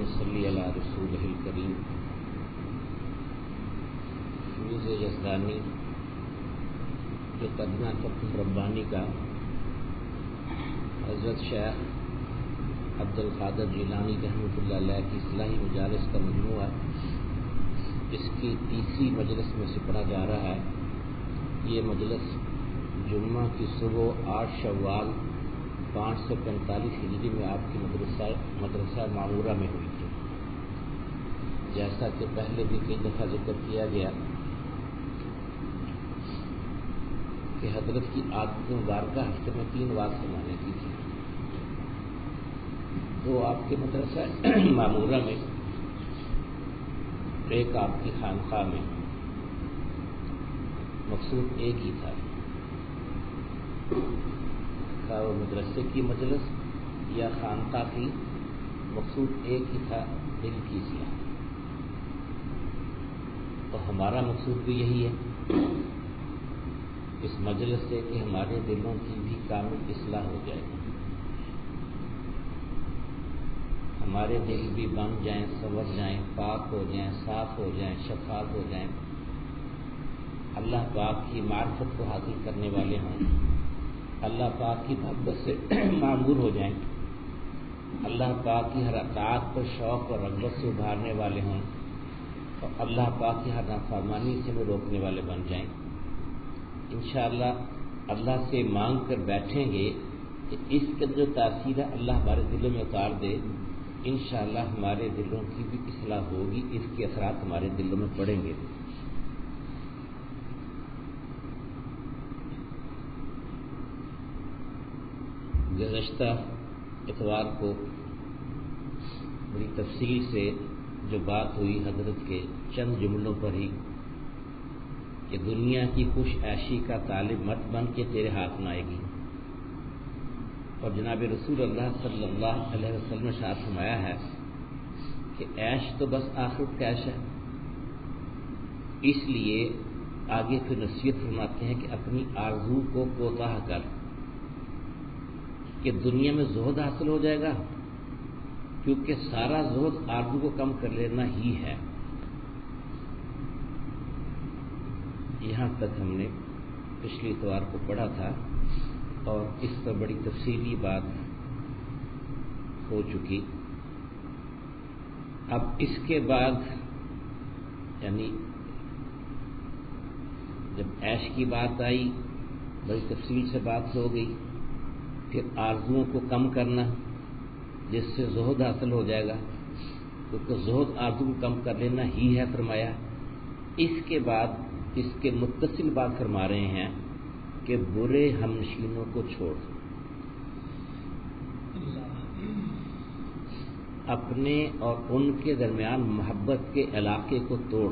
صلی علی رسولہ الکریم فیوز یزدانی جو ترجمہ فتح ربانی کا حضرت شیخ عبد القادر جیلانی رحمۃ اللہ علیہ کی اصلاحی مجالس کا مجموعہ اس کی تیسری مجلس میں سے پڑھا جا رہا ہے۔ یہ مجلس جمعہ کی صبح 8 شوال 545 ہجری میں آپ کی مدرسہ معمورہ میں ہوئی تھی۔ جیسا کہ پہلے بھی کئی دفعہ ذکر کیا گیا کہ حضرت کی عادت مبارکہ ہفتے میں 3 بار سمانے کی تھی، دو آپ کے مدرسہ معمورہ میں، ایک آپ کی خانقاہ میں۔ مقصود ایک ہی تھا، وہ مدرسے کی مجلس یا خانقاہ کی، مقصود ایک ہی تھا، دل کی اصلاح۔ تو ہمارا مقصود بھی یہی ہے اس مجلس سے کہ ہمارے دلوں کی بھی کامل اصلاح ہو جائے، ہمارے دل بھی بن جائیں، سنور جائیں، پاک ہو جائیں، صاف ہو جائیں، شفاف ہو جائیں، اللہ پاک کی معرفت کو حاصل کرنے والے ہوں، اللہ پاک کی محبت سے معمور ہو جائیں، اللہ پاک کی ہر اطاعت پر شوق اور رغبت سے ابھارنے والے ہوں، اور اللہ پاک کی ہر نافرمانی سے وہ روکنے والے بن جائیں۔ انشاءاللہ اللہ سے مانگ کر بیٹھیں گے کہ اس کا جو تاثیر ہے اللہ ہمارے دلوں میں اتار دے، انشاءاللہ ہمارے دلوں کی بھی اصلاح ہوگی، اس کے اثرات ہمارے دلوں میں پڑیں گے۔ گزشتہ اتوار کو بڑی تفصیل سے جو بات ہوئی حضرت کے چند جملوں پر ہی کہ دنیا کی خوش عیشی کا طالب مت بن کے تیرے ہاتھ نہ آئے گی، اور جناب رسول اللہ صلی اللہ علیہ وسلم نے ارشاد فرمایا ہے کہ عیش تو بس آخرت کا عیش ہے۔ اس لیے آگے پھر نصیحت فرماتے ہیں کہ اپنی آرزو کو کوتاہ کر کہ دنیا میں زہد حاصل ہو جائے گا، کیونکہ سارا زہد آرزو کو کم کر لینا ہی ہے۔ یہاں تک ہم نے پچھلی اتوار کو پڑھا تھا اور اس پر بڑی تفصیلی بات ہو چکی۔ اب اس کے بعد یعنی جب عیش کی بات آئی بڑی تفصیل سے بات ہو گئی، پھر آرزوؤں کو کم کرنا جس سے زہد حاصل ہو جائے گا، کیونکہ زہد آرزو کو کم کر لینا ہی ہے فرمایا۔ اس کے بعد اس کے متصل بات فرما رہے ہیں کہ برے ہمنشینوں کو چھوڑ، اپنے اور ان کے درمیان محبت کے علاقے کو توڑ،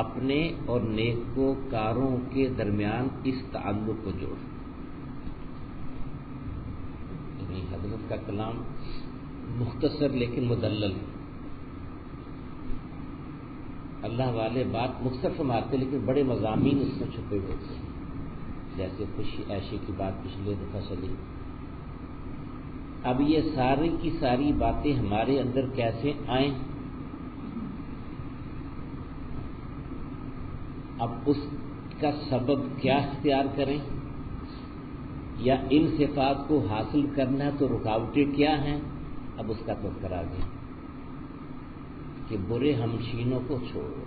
اپنے اور نیکوکاروں کے درمیان اس تعلق کو جوڑ۔ یعنی حضرت کا کلام مختصر لیکن مدلل، اللہ والے بات مختصر فرماتے لیکن بڑے مضامین اس میں چھپے ہوئے تھے، جیسے خوشی عیشی کی بات پچھلے دفعہ چلی۔ اب یہ ساری کی ساری باتیں ہمارے اندر کیسے آئیں؟ اب اس کا سبب کیا اختیار کریں، یا ان صفات کو حاصل کرنا تو رکاوٹیں کیا ہیں؟ اب اس کا تذکرہ دیں کہ برے ہمنشینوں کو چھوڑو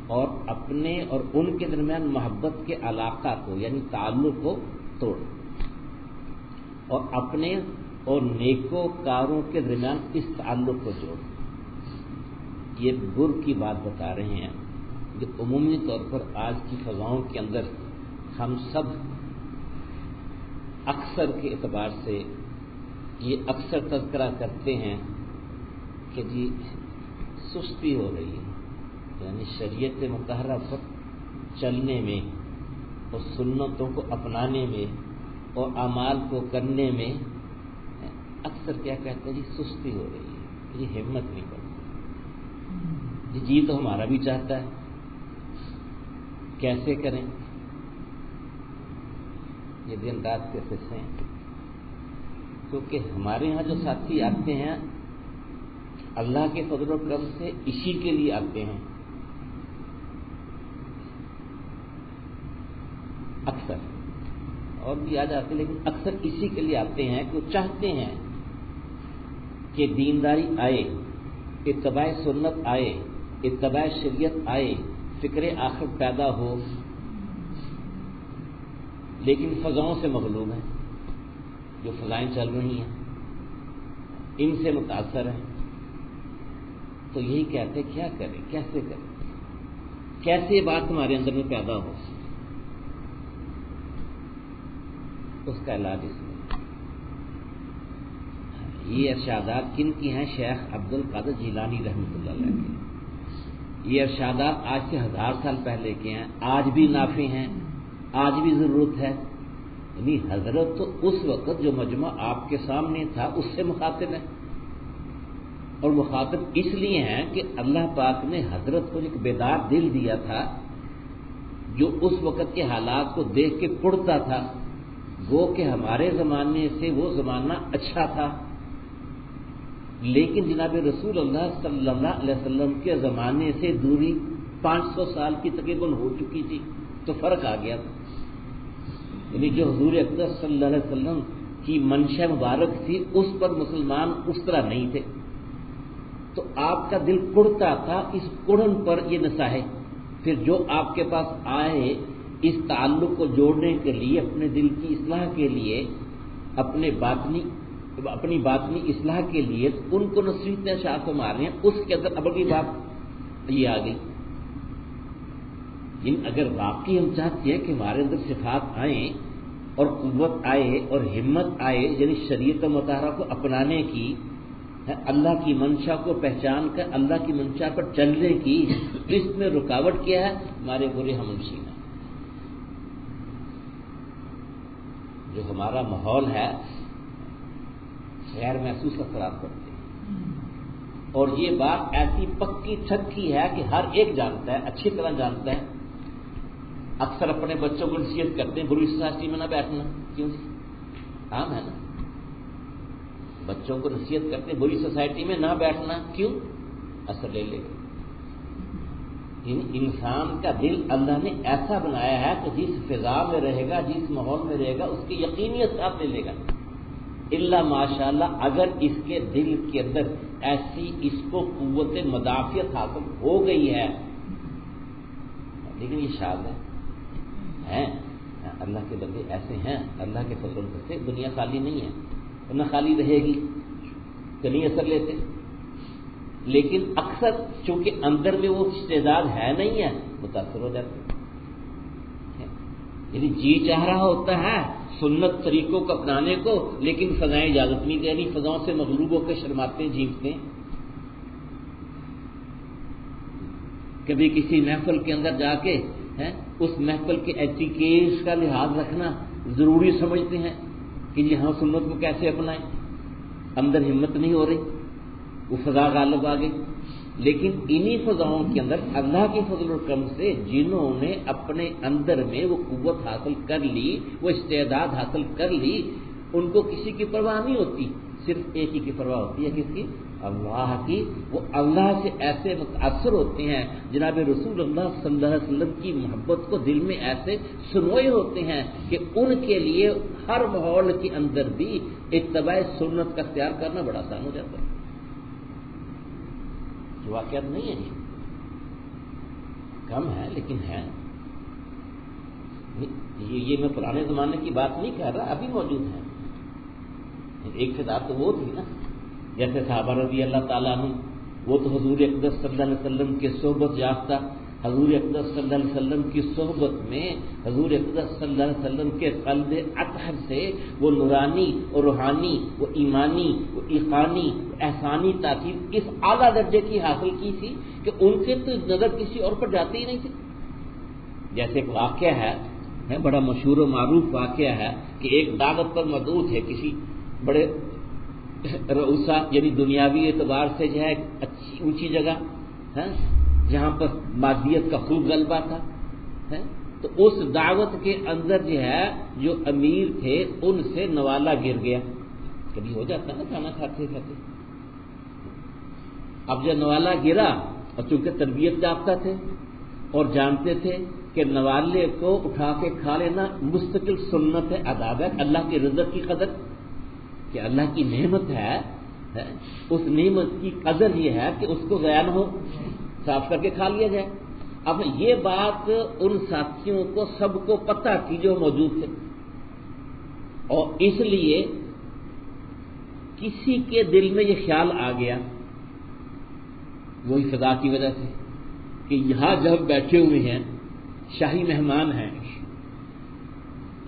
اور اپنے اور ان کے درمیان محبت کے علاقہ کو یعنی تعلق کو توڑو، اور اپنے اور نیکوکاروں کے درمیان اس تعلق کو جوڑو۔ یہ گر کی بات بتا رہے ہیں جو عمومی طور پر آج کی فضاؤں کے اندر ہم سب اکثر کے اعتبار سے یہ اکثر تذکرہ کرتے ہیں کہ جی سستی ہو رہی ہے، یعنی شریعت مطہرہ پر چلنے میں اور سنتوں کو اپنانے میں اور اعمال کو کرنے میں اکثر کیا کہتے ہیں جی سستی ہو رہی ہے، یہ ہمت نہیں پڑتی۔ جی تو ہمارا بھی چاہتا ہے، کیسے کریں؟ یہ دن رات کے قصے ہیں۔ کیونکہ ہمارے ہاں جو ساتھی آتے ہیں اللہ کے فضل و کرم سے اسی کے لیے آتے ہیں، اکثر اور بھی آ جاتے ہیں، لیکن اکثر اسی کے لیے آتے ہیں کہ وہ چاہتے ہیں کہ دینداری آئے، اتباع سنت آئے، اتباع شریعت آئے، فکر آخرت پیدا ہو، لیکن فضاؤں سے مغلوب ہیں، جو فضائیں چل رہی ہیں ان سے متاثر ہیں۔ تو یہی کہتے کیا کریں، کیسے کریں، کیسے یہ بات ہمارے اندر میں پیدا ہو، اس کا علاج اس میں یہ ارشادات کن کی ہیں؟ شیخ عبد القادر جیلانی رحمۃ اللہ علیہ کے۔ یہ ارشادات آج سے 1000 سال پہلے کے ہیں، آج بھی نافع ہیں، آج بھی ضرورت ہے۔ یعنی حضرت تو اس وقت جو مجمع آپ کے سامنے تھا اس سے مخاطب ہے، اور مخاطب اس لیے ہیں کہ اللہ پاک نے حضرت کو ایک بیدار دل دیا تھا جو اس وقت کے حالات کو دیکھ کے پڑتا تھا، وہ کہ ہمارے زمانے سے وہ زمانہ اچھا تھا، لیکن جناب رسول اللہ صلی اللہ علیہ وسلم کے زمانے سے دوری 500 سال کی تقریباً ہو چکی تھی، تو فرق آ گیا تھا۔ یعنی جو حضور اقدس صلی اللہ علیہ وسلم کی منشا مبارک تھی اس پر مسلمان اس طرح نہیں تھے، تو آپ کا دل کڑتا تھا، اس کڑن پر یہ نصاحت پھر جو آپ کے پاس آئے اس تعلق کو جوڑنے کے لیے، اپنے دل کی اصلاح کے لیے، اپنی باطنی اصلاح کے لیے ان کو نصیحتیں شاخ مار رہے ہیں، اس کے اندر اب کی بات یہ آ گئی۔ اگر واقعی ہم چاہتے ہیں کہ ہمارے اندر صفات آئیں اور قوت آئے اور ہمت آئے، یعنی شریعت مطہرہ کو اپنانے کی، اللہ کی منشا کو پہچان کر اللہ کی منشا پر چلنے کی، اس میں رکاوٹ کیا ہے؟ ہمارے برے ہم نشین ہیں، جو ہمارا ماحول ہے غیر محسوس اثرات پڑتے ہیں، اور یہ بات ایسی پکی چھکی ہے کہ ہر ایک جانتا ہے، اچھی طرح جانتا ہے۔ اکثر اپنے بچوں کو نصیحت کرتے ہیں بری سوسائٹی میں نہ بیٹھنا، کیوں جی؟ عام ہے نا، بچوں کو نصیحت کرتے ہیں بری سوسائٹی میں نہ بیٹھنا، کیوں؟ اثر لے لے گا۔ انسان کا دل اللہ نے ایسا بنایا ہے کہ جس فضا میں رہے گا، جس ماحول میں رہے گا، اس کی یقینی اثرات لے لے گا، الا ماشاءاللہ اگر اس کے دل کے اندر ایسی اس کو قوت مدافعت حاصل ہو گئی ہے، لیکن یہ شاذ ہے، اللہ کے بندے ایسے ہیں، اللہ کے فضل سے دنیا خالی نہیں ہے، ورنہ خالی رہے گی تو نہیں اثر لیتے، لیکن اکثر چونکہ اندر میں وہ استعداد ہے نہیں ہے، متاثر ہو جاتے ہیں۔ یعنی جی چاہ رہا ہوتا ہے سنت طریقوں کو اپنانے کو، لیکن فضائیں اجازت نہیں دے رہی، فضاؤں سے مغلوب ہو کے شرماتے جھینکتے ہیں۔ کبھی کسی محفل کے اندر جا کے اس محفل کے ایٹیکیٹس کا لحاظ رکھنا ضروری سمجھتے ہیں کہ جی ہاں سنت کو کیسے اپنائیں، اندر ہمت نہیں ہو رہی، وہ فضا غالب آ گئی۔ لیکن انہی فضاؤں کے اندر اللہ کے فضل و کرم سے جنہوں نے اپنے اندر میں وہ قوت حاصل کر لی، وہ استعداد حاصل کر لی، ان کو کسی کی پرواہ نہیں ہوتی، صرف ایک ہی کی پرواہ ہوتی ہے، کس کی؟ اللہ کی۔ وہ اللہ سے ایسے متاثر ہوتے ہیں، جناب رسول اللہ صلی اللہ علیہ وسلم کی محبت کو دل میں ایسے سنوئے ہوتے ہیں کہ ان کے لیے ہر ماحول کے اندر بھی اتباع سنت کا اختیار کرنا بڑا آسان ہو جاتا ہے۔ جو واقعات نہیں ہے جی، کم ہے لیکن ہے، یہ میں پرانے زمانے کی بات نہیں کہہ رہا، ابھی موجود ہے۔ ایک فضا تو وہ تھی نا، جیسے صحابہ رضی اللہ تعالیٰ عنہ، وہ تو حضور اقدس صلی اللہ علیہ وسلم کے صحبت یافتہ، حضور اقدس صلی اللہ علیہ وسلم کی صحبت میں حضور اقدس صلی اللہ علیہ وسلم کے قلب اطہر سے وہ نورانی اور روحانی، وہ ایمانی، وہ ایقانی، وہ احسانی تاثیر اس اعلیٰ درجے کی حاصل کی تھی کہ ان کے تو نظر کسی اور پر جاتے ہی نہیں تھے۔ جیسے ایک واقعہ ہے، بڑا مشہور و معروف واقعہ ہے کہ ایک دعوت پر مدعو تھے کسی بڑے رؤسا، یعنی دنیاوی اعتبار سے جو ہے اچھی اونچی جگہ ہے جہاں پر مادیت کا خوب غلبہ تھا، تو اس دعوت کے اندر جو ہے جو امیر تھے ان سے نوالا گر گیا، کبھی ہو جاتا ہے نا کھانا کھاتے کھاتے. اب جب نوالا گرا اور چونکہ تربیت یافتہ تھے اور جانتے تھے کہ نوالے کو اٹھا کے کھا لینا مستقل سنت ہے، آداب ہے، اللہ کی رزق کی قدر، کہ اللہ کی نعمت ہے، اس نعمت کی قدر یہ ہے کہ اس کو ضائع نہ ہو، صاف کر کے کھا لیا جائے. اب یہ بات ان ساتھیوں کو سب کو پتہ تھی جو موجود تھے، اور اس لیے کسی کے دل میں یہ خیال آ گیا وہی فضا کی وجہ سے کہ یہاں جب بیٹھے ہوئے ہیں شاہی مہمان ہیں،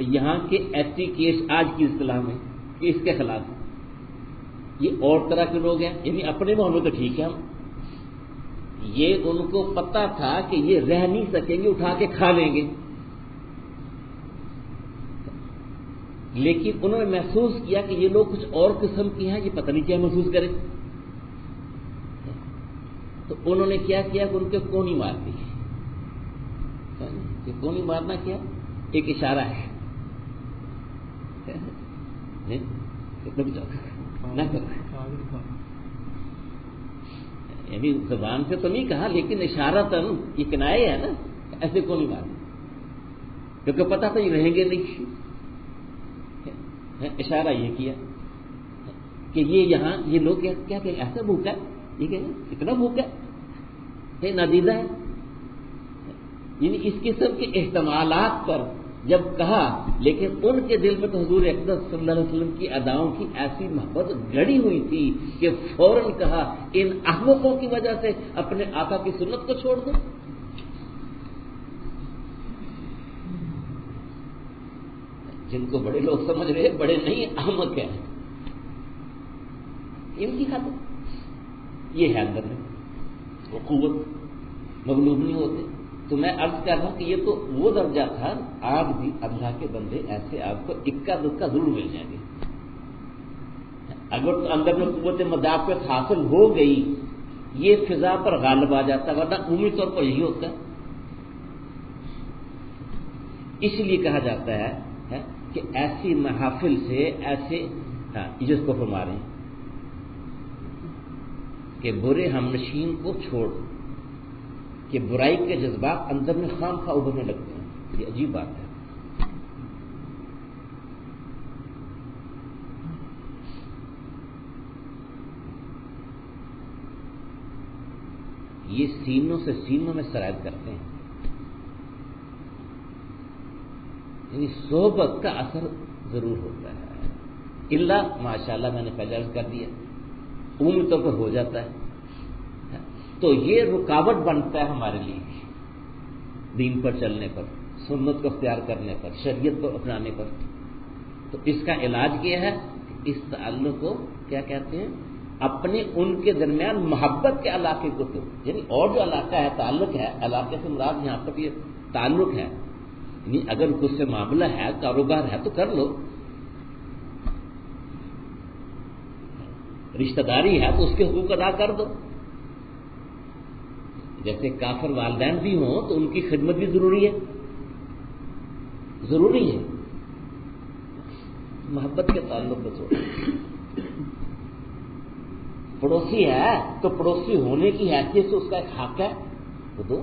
یہاں کے ایٹیکیٹس آج کی اصطلاح میں کہ اس کے خلاف یہ اور طرح کے لوگ ہیں، یعنی اپنے محلے تو ٹھیک ہے ہم، یہ ان کو پتہ تھا کہ یہ رہ نہیں سکیں گے، اٹھا کے کھا لیں گے، لیکن انہوں نے محسوس کیا کہ یہ لوگ کچھ اور قسم کے ہیں، یہ پتہ نہیں کیا محسوس کریں. تو انہوں نے کیا کیا کہ ان کے کونی مار دی. کونی مارنا کیا؟ ایک اشارہ ہے، نہ کرو، یعنی زبان سے تو نہیں کہا لیکن اشارتاً یہ کنایہ ہے نا، ایسے کونی مارنا، کیونکہ پتہ تو یہ رہیں گے نہیں. اشارہ یہ کیا کہ یہ یہاں یہ لوگ کیا کہ ایسا بھوکا ہے، یہ کہ اتنا بھوکا ہے، نادیدہ ہے. یعنی اس قسم کے احتمالات پر جب کہا، لیکن ان کے دل میں تو حضور اقدس صلی اللہ علیہ وسلم کی اداؤں کی ایسی محبت گڑی ہوئی تھی کہ فوراً کہا ان احمقوں کی وجہ سے اپنے آقا کی سنت کو چھوڑ دو. جن کو بڑے لوگ سمجھ رہے بڑے نہیں، احمق ہیں، ان کی خاطر یہ ہے اندر میں وہ قوت، مغلوب نہیں ہوتے. تو میں عرض کر رہا ہوں کہ یہ تو وہ درجہ تھا، آج بھی اللہ کے بندے ایسے آپ کو اکا دکا ضرور مل جائیں گے. اگر تو اندر میں قوت مدافعت حاصل ہو گئی، یہ فضا پر غالب آ جاتا، ورنہ عمومی طور پر یہی ہوتا ہے. اس لیے کہا جاتا ہے کہ ایسی محافل سے ایسے جس کو فرما رہے ہیں کہ برے ہمنشین کو چھوڑ، کہ برائی کے جذبات اندر میں خام خواہ ابھرنے لگتے ہیں. یہ عجیب بات ہے. یہ سینوں سے سینوں میں سرایت کرتے ہیں، یعنی صحبت کا اثر ضرور ہوتا ہے، الا ماشاءاللہ میں نے پہلے عرض کر دیا عمومی طور پر ہو جاتا ہے. تو یہ رکاوٹ بنتا ہے ہمارے لیے دین پر چلنے پر، سنت کو اختیار کرنے پر، شریعت کو اپنانے پر. تو اس کا علاج کیا ہے؟ اس تعلق کو کیا کہتے ہیں؟ اپنے ان کے درمیان محبت کے علاقے کو تو، یعنی اور جو علاقہ ہے تعلق ہے، علاقے سے مراد یہاں پر یہ تعلق ہے، یعنی اگر کچھ سے معاملہ ہے، کاروبار ہے تو کر لو، رشتہ داری ہے تو اس کے حقوق ادا کر دو. جیسے کافر والدین بھی ہوں تو ان کی خدمت بھی ضروری ہے، ضروری ہے. محبت کے تعلق کو چھوڑو. پڑوسی ہے تو پڑوسی ہونے کی حیثیت سے اس کا ایک حق ہے، وہ دو.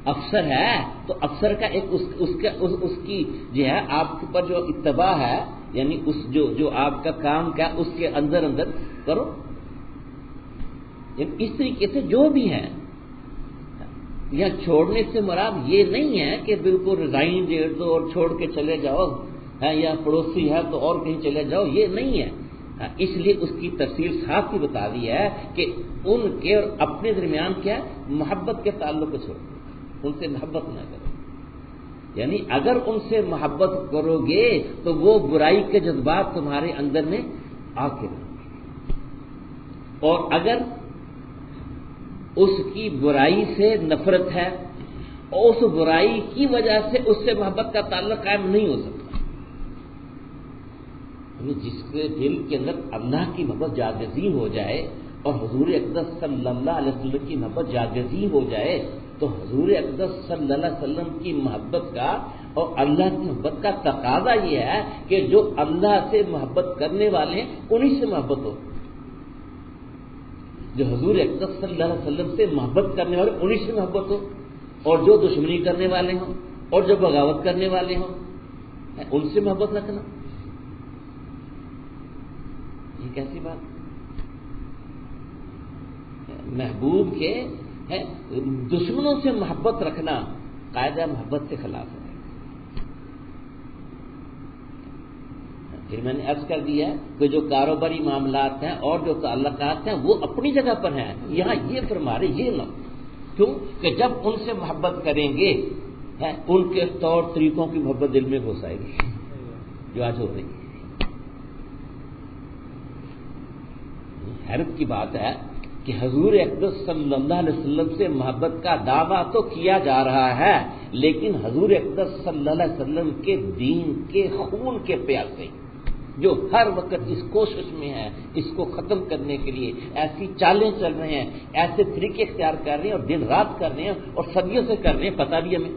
افسر ہے تو افسر کا ایک اس کی جو ہے آپ کے اوپر جو اتباع ہے، یعنی اس جو آپ کا کام کیا اس کے اندر کرو. اس طریقے سے جو بھی ہے، یا چھوڑنے سے مراد یہ نہیں ہے کہ بالکل ریزائن دے دو اور چھوڑ کے چلے جاؤ، یا پڑوسی ہے تو اور کہیں چلے جاؤ، یہ نہیں ہے. اس لیے اس کی تفصیل صاف ہی بتا دی ہے کہ ان کے اور اپنے درمیان کیا محبت کے تعلق کو چھوڑ دو، ان سے محبت نہ کرو. یعنی اگر ان سے محبت کرو گے تو وہ برائی کے جذبات تمہارے اندر میں آ کے رہیں گے، اور اگر اس کی برائی سے نفرت ہے اور اس برائی کی وجہ سے اس سے محبت کا تعلق قائم نہیں ہو سکتا. جس کے دل کے اندر اللہ کی محبت جاگزی ہو جائے اور حضور اقدس صلی اللہ علیہ وسلم کی محبت جاگزی ہو جائے تو حضور اقدس صلی اللہ علیہ وسلم کی محبت کا اور اللہ کی محبت کا تقاضا یہ ہے کہ جو اللہ سے محبت کرنے والے ہیں انہی سے محبت ہو، جو حضور اقدس صلی اللہ علیہ وسلم سے محبت کرنے والے انہی سے محبت ہو، اور جو دشمنی کرنے والے ہوں اور جو بغاوت کرنے والے ہوں ان سے محبت رکھنا، یہ کیسی بات؟ محبوب کے دشمنوں سے محبت رکھنا قاعدہ محبت کے خلاف ہے۔ پھر میں نے عرض کر دیا کہ جو کاروباری معاملات ہیں اور جو تعلقات ہیں وہ اپنی جگہ پر ہیں، یہاں یہ فرما رہے یہ نہ کیوں کہ جب ان سے محبت کریں گے ان کے طور طریقوں کی محبت دل میں گھس آئے گی جو آج ہو رہی ہے۔ حیرت کی بات ہے کہ حضور اقدس صلی اللہ علیہ وسلم سے محبت کا دعویٰ تو کیا جا رہا ہے، لیکن حضور اقدس صلی اللہ علیہ وسلم کے دین کے خون کے پیاسے جو ہر وقت اس کوشش میں ہے اس کو ختم کرنے کے لیے ایسی چالیں چل رہے ہیں، ایسے طریقے اختیار کر رہے ہیں اور دن رات کر رہے ہیں اور صدیوں سے کر رہے ہیں، پتہ بھی ہمیں،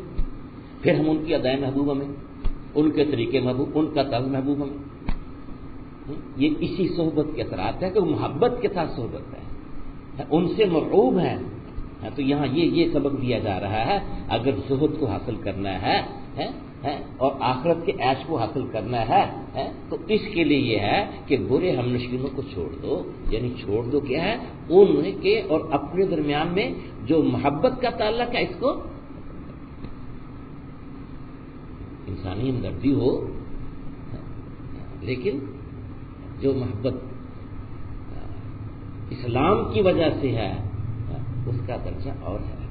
پھر ہم ان کی ادائیں محبوب ہمیں، ان کے طریقے محبوب، ان کا طرز محبوب ہمیں۔ یہ اسی صحبت کے اثرات ہے کہ محبت کے ساتھ صحبت ہے، ان سے مرعوب ہیں۔ تو یہاں یہ سبق دیا جا رہا ہے، اگر زہد کو حاصل کرنا ہے اور آخرت کے عیش کو حاصل کرنا ہے تو اس کے لیے یہ ہے کہ برے ہم نشینوں کو چھوڑ دو، یعنی چھوڑ دو کیا ہے ان کے اور اپنے درمیان میں جو محبت کا تعلق ہے اس کو انسانی ہمدردی ہو، لیکن جو محبت اسلام کی وجہ سے ہے اس کا درجہ اور ہے۔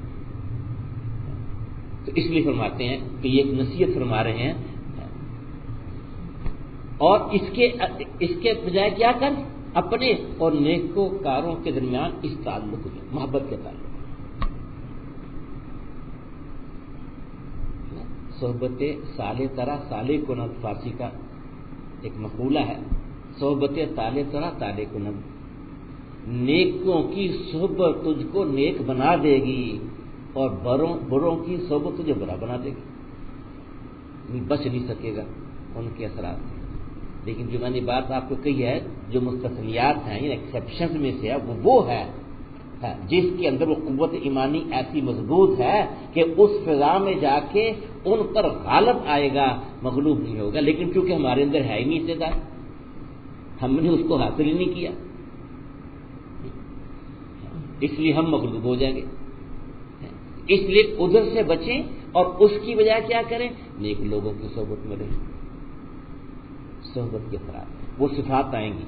تو اس لیے فرماتے ہیں کہ یہ ایک نصیحت فرما رہے ہیں، اور اس کے بجائے کیا کر اپنے اور نیکوکاروں کے درمیان اس تعلق میں محبت کے تعلق صحبت سالے طرح سالے کنت، فارسی کا ایک مقولہ ہے، صحبت تالے طرح تالے کنت، نیکوں کی صحبت تجھ کو نیک بنا دے گی اور بروں کی صحبت تجھے برا بنا دے گی، بچ نہیں سکے گا ان کے اثرات میں۔ لیکن جو میں نے بات آپ کو کہی ہے جو مستثنیات ہیں ایکسیپشن میں سے ہے وہ ہے جس کے اندر وہ قوت ایمانی ایسی مضبوط ہے کہ اس فضا میں جا کے ان پر غالب آئے گا، مغلوب نہیں ہوگا۔ لیکن چونکہ ہمارے اندر ہے ہی نہیں استعداد، ہم نے اس کو حاصل ہی نہیں کیا، اس لیے ہم مغلوب ہو جائیں گے۔ اس لیے ادھر سے بچیں اور اس کی بجائے کیا کریں، نیک لوگوں کی صحبت میں رہیں۔ صحبت کے اثرات وہ صفات آئیں گی،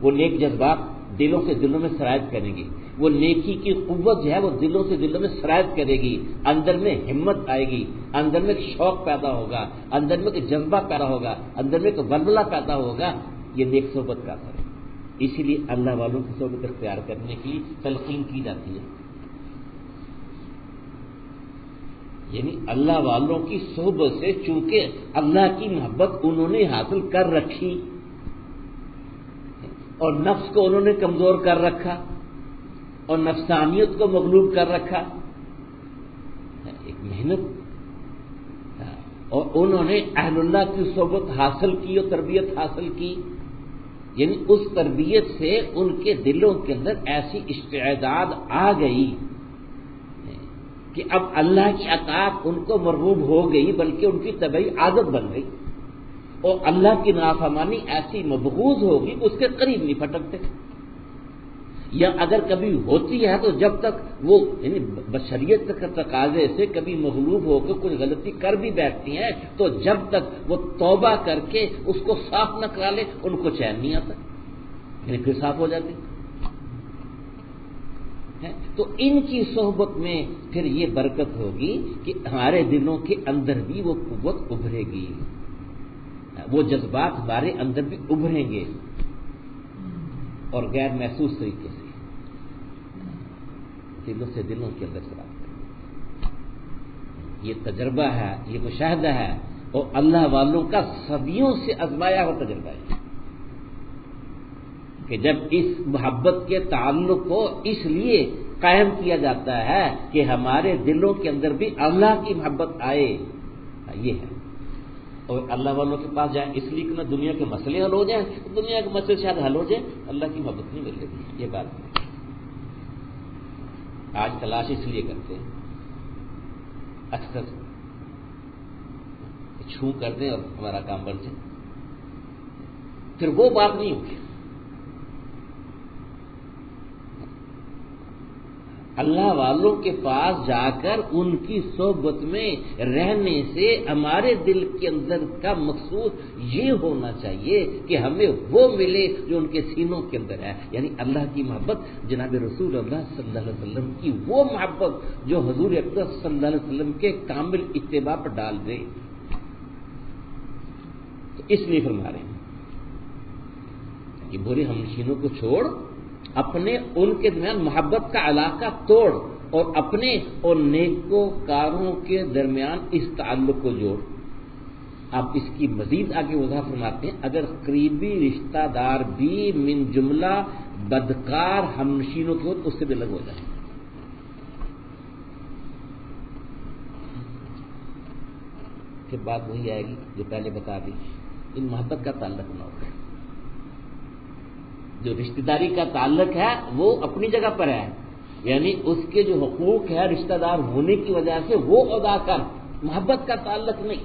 وہ نیک جذبات دلوں سے دلوں میں سرایت کریں گی، وہ نیکی کی قوت جو ہے وہ دلوں سے دلوں میں سرایت کرے گی، اندر میں ہمت آئے گی، اندر میں ایک شوق پیدا ہوگا، اندر میں ایک جذبہ پیدا ہوگا، اندر میں ایک ولولہ پیدا ہوگا۔ یہ نیک صحبت کا اثر ہے۔ اسی لیے اللہ والوں کی صحبت اختیار کرنے کی تلقین کی جاتی ہے، یعنی اللہ والوں کی صحبت سے چونکہ اللہ کی محبت انہوں نے حاصل کر رکھی اور نفس کو انہوں نے کمزور کر رکھا اور نفسانیت کو مغلوب کر رکھا، ایک محنت، اور انہوں نے اہل اللہ کی صحبت حاصل کی اور تربیت حاصل کی، یعنی اس تربیت سے ان کے دلوں کے اندر ایسی استعداد آ گئی کہ اب اللہ کی اطاعت ان کو مرغوب ہو گئی، بلکہ ان کی طبعی عادت بن گئی، اور اللہ کی نافرمانی ایسی مبغوض ہوگی کہ اس کے قریب نہیں پھٹکتے، یا اگر کبھی ہوتی ہے تو جب تک وہ یعنی بشریت کے تقاضے سے کبھی مغلوب ہو کے کچھ غلطی کر بھی بیٹھتی ہیں تو جب تک وہ توبہ کر کے اس کو صاف نہ کرا لے ان کو چین نہیں آتا، یعنی پھر صاف ہو جاتی۔ تو ان کی صحبت میں پھر یہ برکت ہوگی کہ ہمارے دلوں کے اندر بھی وہ قوت ابھرے گی، وہ جذبات ہمارے اندر بھی ابھریں گے اور غیر محسوس طریقے سے دلوں سے دلوں کے اندر سراب کریں۔ یہ تجربہ ہے، یہ مشاہدہ ہے، اور اللہ والوں کا صدیوں سے آزمایا ہوا تجربہ ہے کہ جب اس محبت کے تعلق کو اس لیے قائم کیا جاتا ہے کہ ہمارے دلوں کے اندر بھی اللہ کی محبت آئے. یہ ہے. اور اللہ والوں کے پاس جائیں اس لیے کہ نہ دنیا کے مسئلے حل ہو جائیں. دنیا کے مسئلے شاید حل ہو جائیں, اللہ کی محبت نہیں مل رہی. یہ بات نہیں. آج تلاش اس لیے کرتے ہیں اکثر چھو کر دیں اور ہمارا کام بن جائے, پھر وہ بات نہیں ہوگی. اللہ والوں کے پاس جا کر ان کی صحبت میں رہنے سے ہمارے دل کے اندر کا مقصود یہ ہونا چاہیے کہ ہمیں وہ ملے جو ان کے سینوں کے اندر ہے, یعنی اللہ کی محبت, جناب رسول اللہ صلی اللہ علیہ وسلم کی وہ محبت جو حضور اکرم صلی اللہ علیہ وسلم کے کامل اتباع پر ڈال دے. تو اس لیے فرما رہے ہیں کہ برے ہمنشینوں کو چھوڑ, اپنے ان کے درمیان محبت کا علاقہ توڑ اور اپنے اور نیکوکاروں کے درمیان اس تعلق کو جوڑ. آپ اس کی مزید آگے وضاحت فرماتے ہیں, اگر قریبی رشتہ دار بھی من جملہ بدکار ہمنشینوں کے ہو تو اس سے بھی الگ ہو جائے. پھر بات وہی آئے گی جو پہلے بتا دی, ان محبت کا تعلق نہ ہوگا. جو رشتہ داری کا تعلق ہے وہ اپنی جگہ پر ہے, یعنی اس کے جو حقوق ہے رشتہ دار ہونے کی وجہ سے وہ ادا کر, محبت کا تعلق نہیں,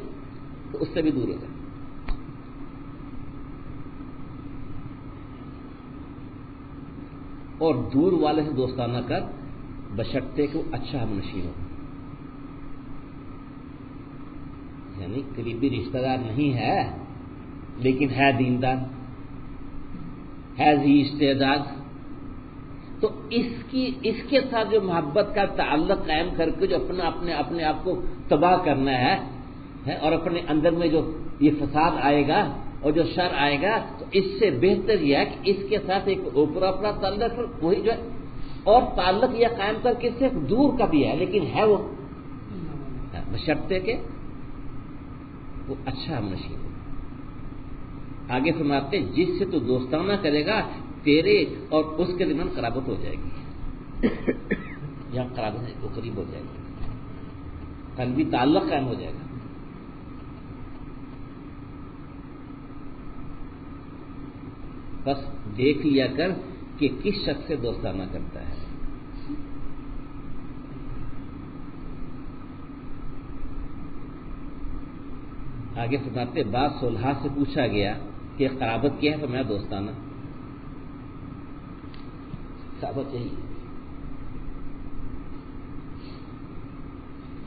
تو اس سے بھی دور ہو جائے. اور دور والے سے دوستانہ کر بشرطے کو اچھا ہمنشین ہو, یعنی قریبی رشتہ دار نہیں ہے لیکن ہے دیندار, ہے ذی استعداد, تو اس کے ساتھ جو محبت کا تعلق قائم کر کے جو اپنے آپ کو تباہ کرنا ہے اور اپنے اندر میں جو یہ فساد آئے گا اور جو شر آئے گا, تو اس سے بہتر یہ ہے کہ اس کے ساتھ ایک اوپرا تعلق وہی جو ہے, اور تعلق یہ قائم کر کے صرف دور کا بھی ہے لیکن ہے وہ بشرطے کے وہ اچھا ہمنشین. آگے فرماتے ہیں جس سے تو دوستانہ کرے گا تیرے اور اس کے درمیان قرابت ہو جائے گی, یا قرابت وہ قریب ہو جائے گی, قلبی تعلق قائم ہو جائے گا. بس دیکھ لیا کر کہ کس شخص سے دوستانہ کرتا ہے. آگے فرماتے بعض صلحاء سے پوچھا گیا کہ قرابت کیا ہے, فرمایا دوستانہ. قرابت یہی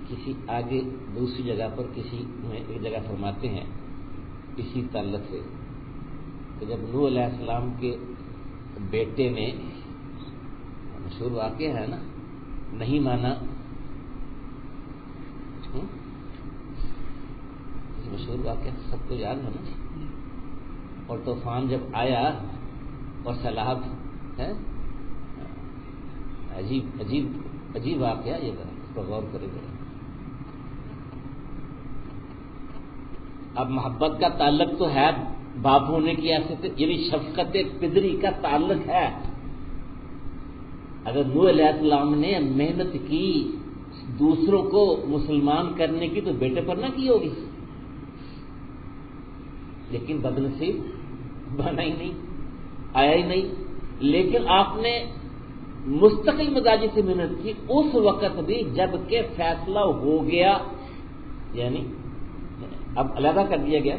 کسی آگے دوسری جگہ پر کسی میں ایک جگہ فرماتے ہیں اسی تعلق سے کہ جب نوح علیہ السلام کے بیٹے نے, مشہور واقعہ ہے نا, نہیں مانا, مشہور واقعہ سب کو یاد ہے نا, اور طوفان جب آیا اور سیلاب ہے, عجیب واقعہ یہ ذرا اس پر غور کرے گا. اب محبت کا تعلق تو ہے باپ ہونے کی حیثیت, یعنی شفقت پدری کا تعلق ہے. اگر نوح علیہ السلام نے محنت کی دوسروں کو مسلمان کرنے کی تو بیٹے پر نہ کی ہوگی, لیکن بدنصیب بنا ہی نہیں, آیا ہی نہیں. لیکن آپ نے مستقل مزاجی سے محنت کی اس وقت بھی جب کہ فیصلہ ہو گیا, یعنی اب علیحدہ کر دیا گیا,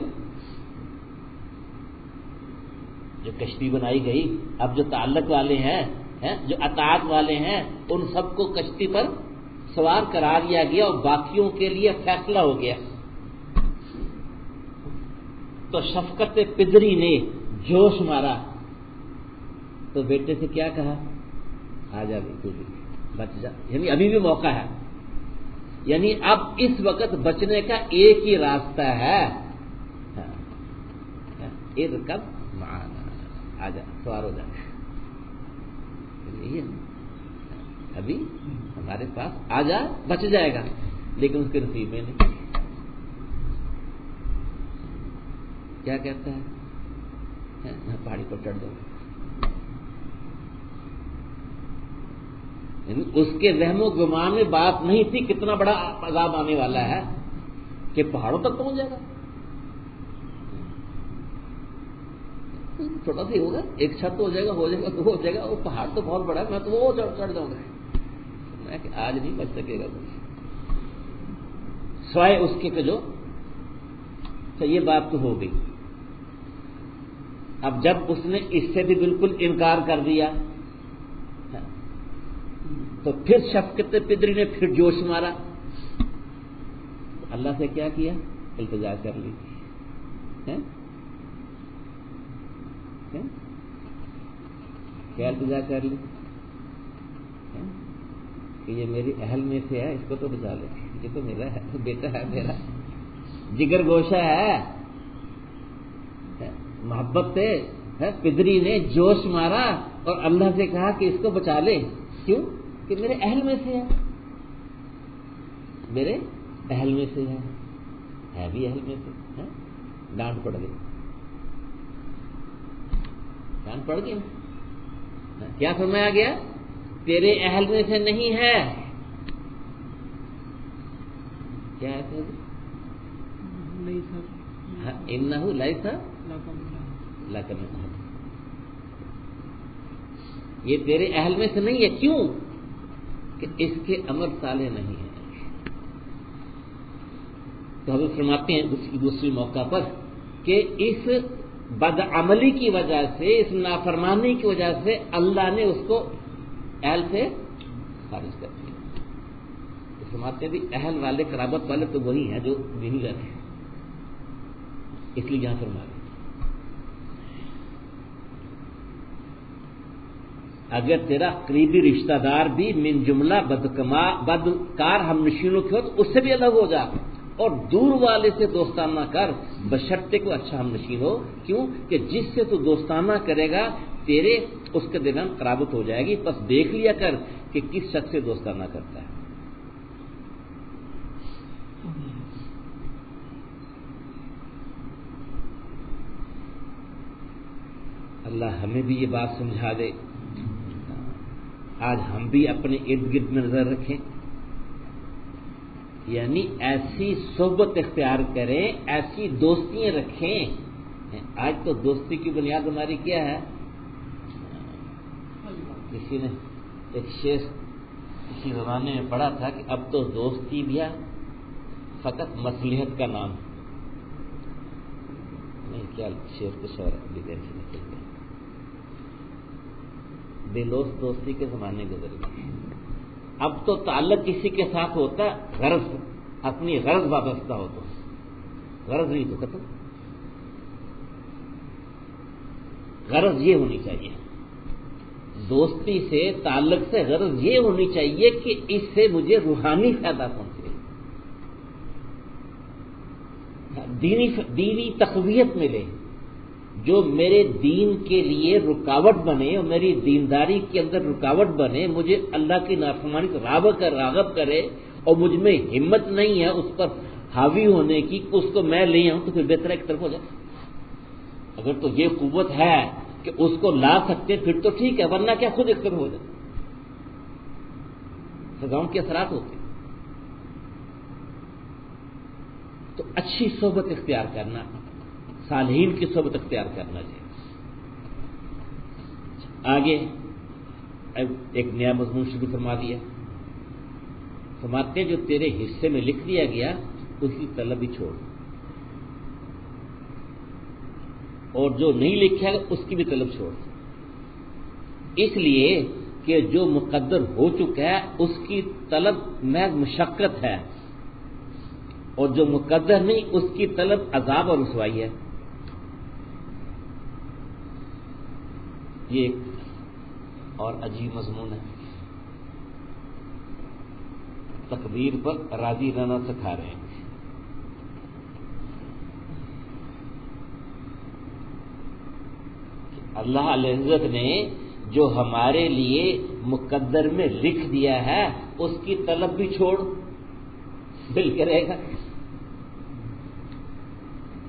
جو کشتی بنائی گئی, اب جو تعلق والے ہیں جو اطاعت والے ہیں ان سب کو کشتی پر سوار کرا دیا گیا اور باقیوں کے لیے فیصلہ ہو گیا. تو شفقت پدری نے جوش مارا تو بیٹے سے کیا کہا, آ جا بالکل بچ جا, یعنی ابھی بھی موقع ہے, یعنی اب اس وقت بچنے کا ایک ہی راستہ ہے, ارکب معانا, آ جا سوار ہو جا. ابھی ہمارے پاس آ جا, بچ جائے گا, لیکن اس کے نصیب میں نہیں. کیا کہتا ہے, پہاڑی پر چڑھ دو. یعنی اس کے وہم و گمان میں بات نہیں تھی کتنا بڑا عذاب آنے والا ہے کہ پہاڑوں تک پہنچ جائے گا. چھوٹا سا ہی ہوگا, ایک چھت ہو جائے گا, ہو جائے گا, وہ پہاڑ تو بہت بڑا ہے, میں تو وہ چڑھ جاؤں گا. میں کہ آج نہیں بچ سکے گا کچھ سوائے اس کے جو. تو یہ بات تو ہو گئی. اب جب اس نے اس سے بھی بالکل انکار کر دیا تو پھر شفقت پدری نے پھر جوش مارا, اللہ سے کیا کیا, التجا کر لی. کیا التجا کر لی کہ یہ میری اہل میں سے ہے, اس کو تو بچا لے, یہ تو میرا ہے, بیٹا ہے میرا, جگر گوشہ ہے. محبت سے پدری نے جوش مارا اور اللہ سے کہا کہ اس کو بچا لے. کیوں کہ میرے اہل میں سے ہے, میرے اہل میں سے ہے بھی اہل میں سے. ڈانٹ پڑ گئی, ڈانٹ پڑ گئی. کیا فرمایا گیا, تیرے اہل میں سے نہیں ہے. کیا ہے سر, انہو لیس لک من احد, یہ تیرے اہل میں سے نہیں ہے. کیوں کہ اس کے عمل صالح نہیں ہے. تو حضرت فرماتے ہیں دوسری موقع پر کہ اس بدعملی کی وجہ سے, اس نافرمانی کی وجہ سے اللہ نے اس کو اہل سے خارج کر دیا. تو فرماتے ہیں بھی اہل والے, قرابت والے تو وہی ہیں جو دینی رہتے ہیں, اس لیے یہاں فرما رہے اگر تیرا قریبی رشتہ دار بھی من جملہ بدکار ہم نشینوں کے ہو تو اس سے بھی الگ ہو جا, اور دور والے سے دوستانہ کر بشرطے کو اچھا ہم نشین ہو. کیوں کہ جس سے تو دوستانہ کرے گا تیرے اس کے درمیان قرابت ہو جائے گی. بس دیکھ لیا کر کہ کس شخص سے دوستانہ کرتا ہے. اللہ ہمیں بھی یہ بات سمجھا دے. آج ہم بھی اپنے ارد گرد میں نظر رکھیں, یعنی ایسی صحبت اختیار کریں, ایسی دوستیاں رکھیں. آج تو دوستی کی بنیاد ہماری کیا ہے, کسی نے ایک شعر کسی زمانے میں پڑھا تھا کہ اب تو دوستی بھی ہے فقط مصلحت کا نام. نہیں کیا شعر کچھ اور ابھی دیر سے نکل گیا. بے لوس دوستی کے زمانے گزر گئے. اب تو تعلق کسی کے ساتھ ہوتا ہے غرض, اپنی غرض وابستہ ہو تو, غرض نہیں تو ختم. غرض یہ ہونی چاہیے دوستی سے, تعلق سے غرض یہ ہونی چاہیے کہ اس سے مجھے روحانی فائدہ پہنچے, دینی تقویت ملے, جو میرے دین کے لیے رکاوٹ بنے اور میری دینداری کے اندر رکاوٹ بنے, مجھے اللہ کی نافرمانی کو راغب کرے اور مجھ میں ہمت نہیں ہے اس پر حاوی ہونے کی, اس کو میں لے آؤں تو پھر بہتر ایک طرف ہو جائے. اگر تو یہ قوت ہے کہ اس کو لا سکتے پھر تو ٹھیک ہے, ورنہ کیا خود ایک طرف ہو جائے. سزاؤں کے اثرات ہوتے. تو اچھی صحبت اختیار کرنا, صالحین کی صحبت اختیار کرنا چاہیے. آگے ایک نیا مضمون شروع فرما دیا. فرماتے جو تیرے حصے میں لکھ دیا گیا اس کی طلب ہی چھوڑ, اور جو نہیں لکھا گیا اس کی بھی طلب چھوڑ. اس لیے کہ جو مقدر ہو چکا ہے اس کی طلب محض مشقت ہے, اور جو مقدر نہیں اس کی طلب عذاب اور رسوائی ہے. یہ ایک اور عجیب مضمون ہے. تقدیر پر راضی رہنا سکھا رہے ہیں. اللہ العزت نے جو ہمارے لیے مقدر میں لکھ دیا ہے اس کی طلب بھی چھوڑ, مل کے رہے گا,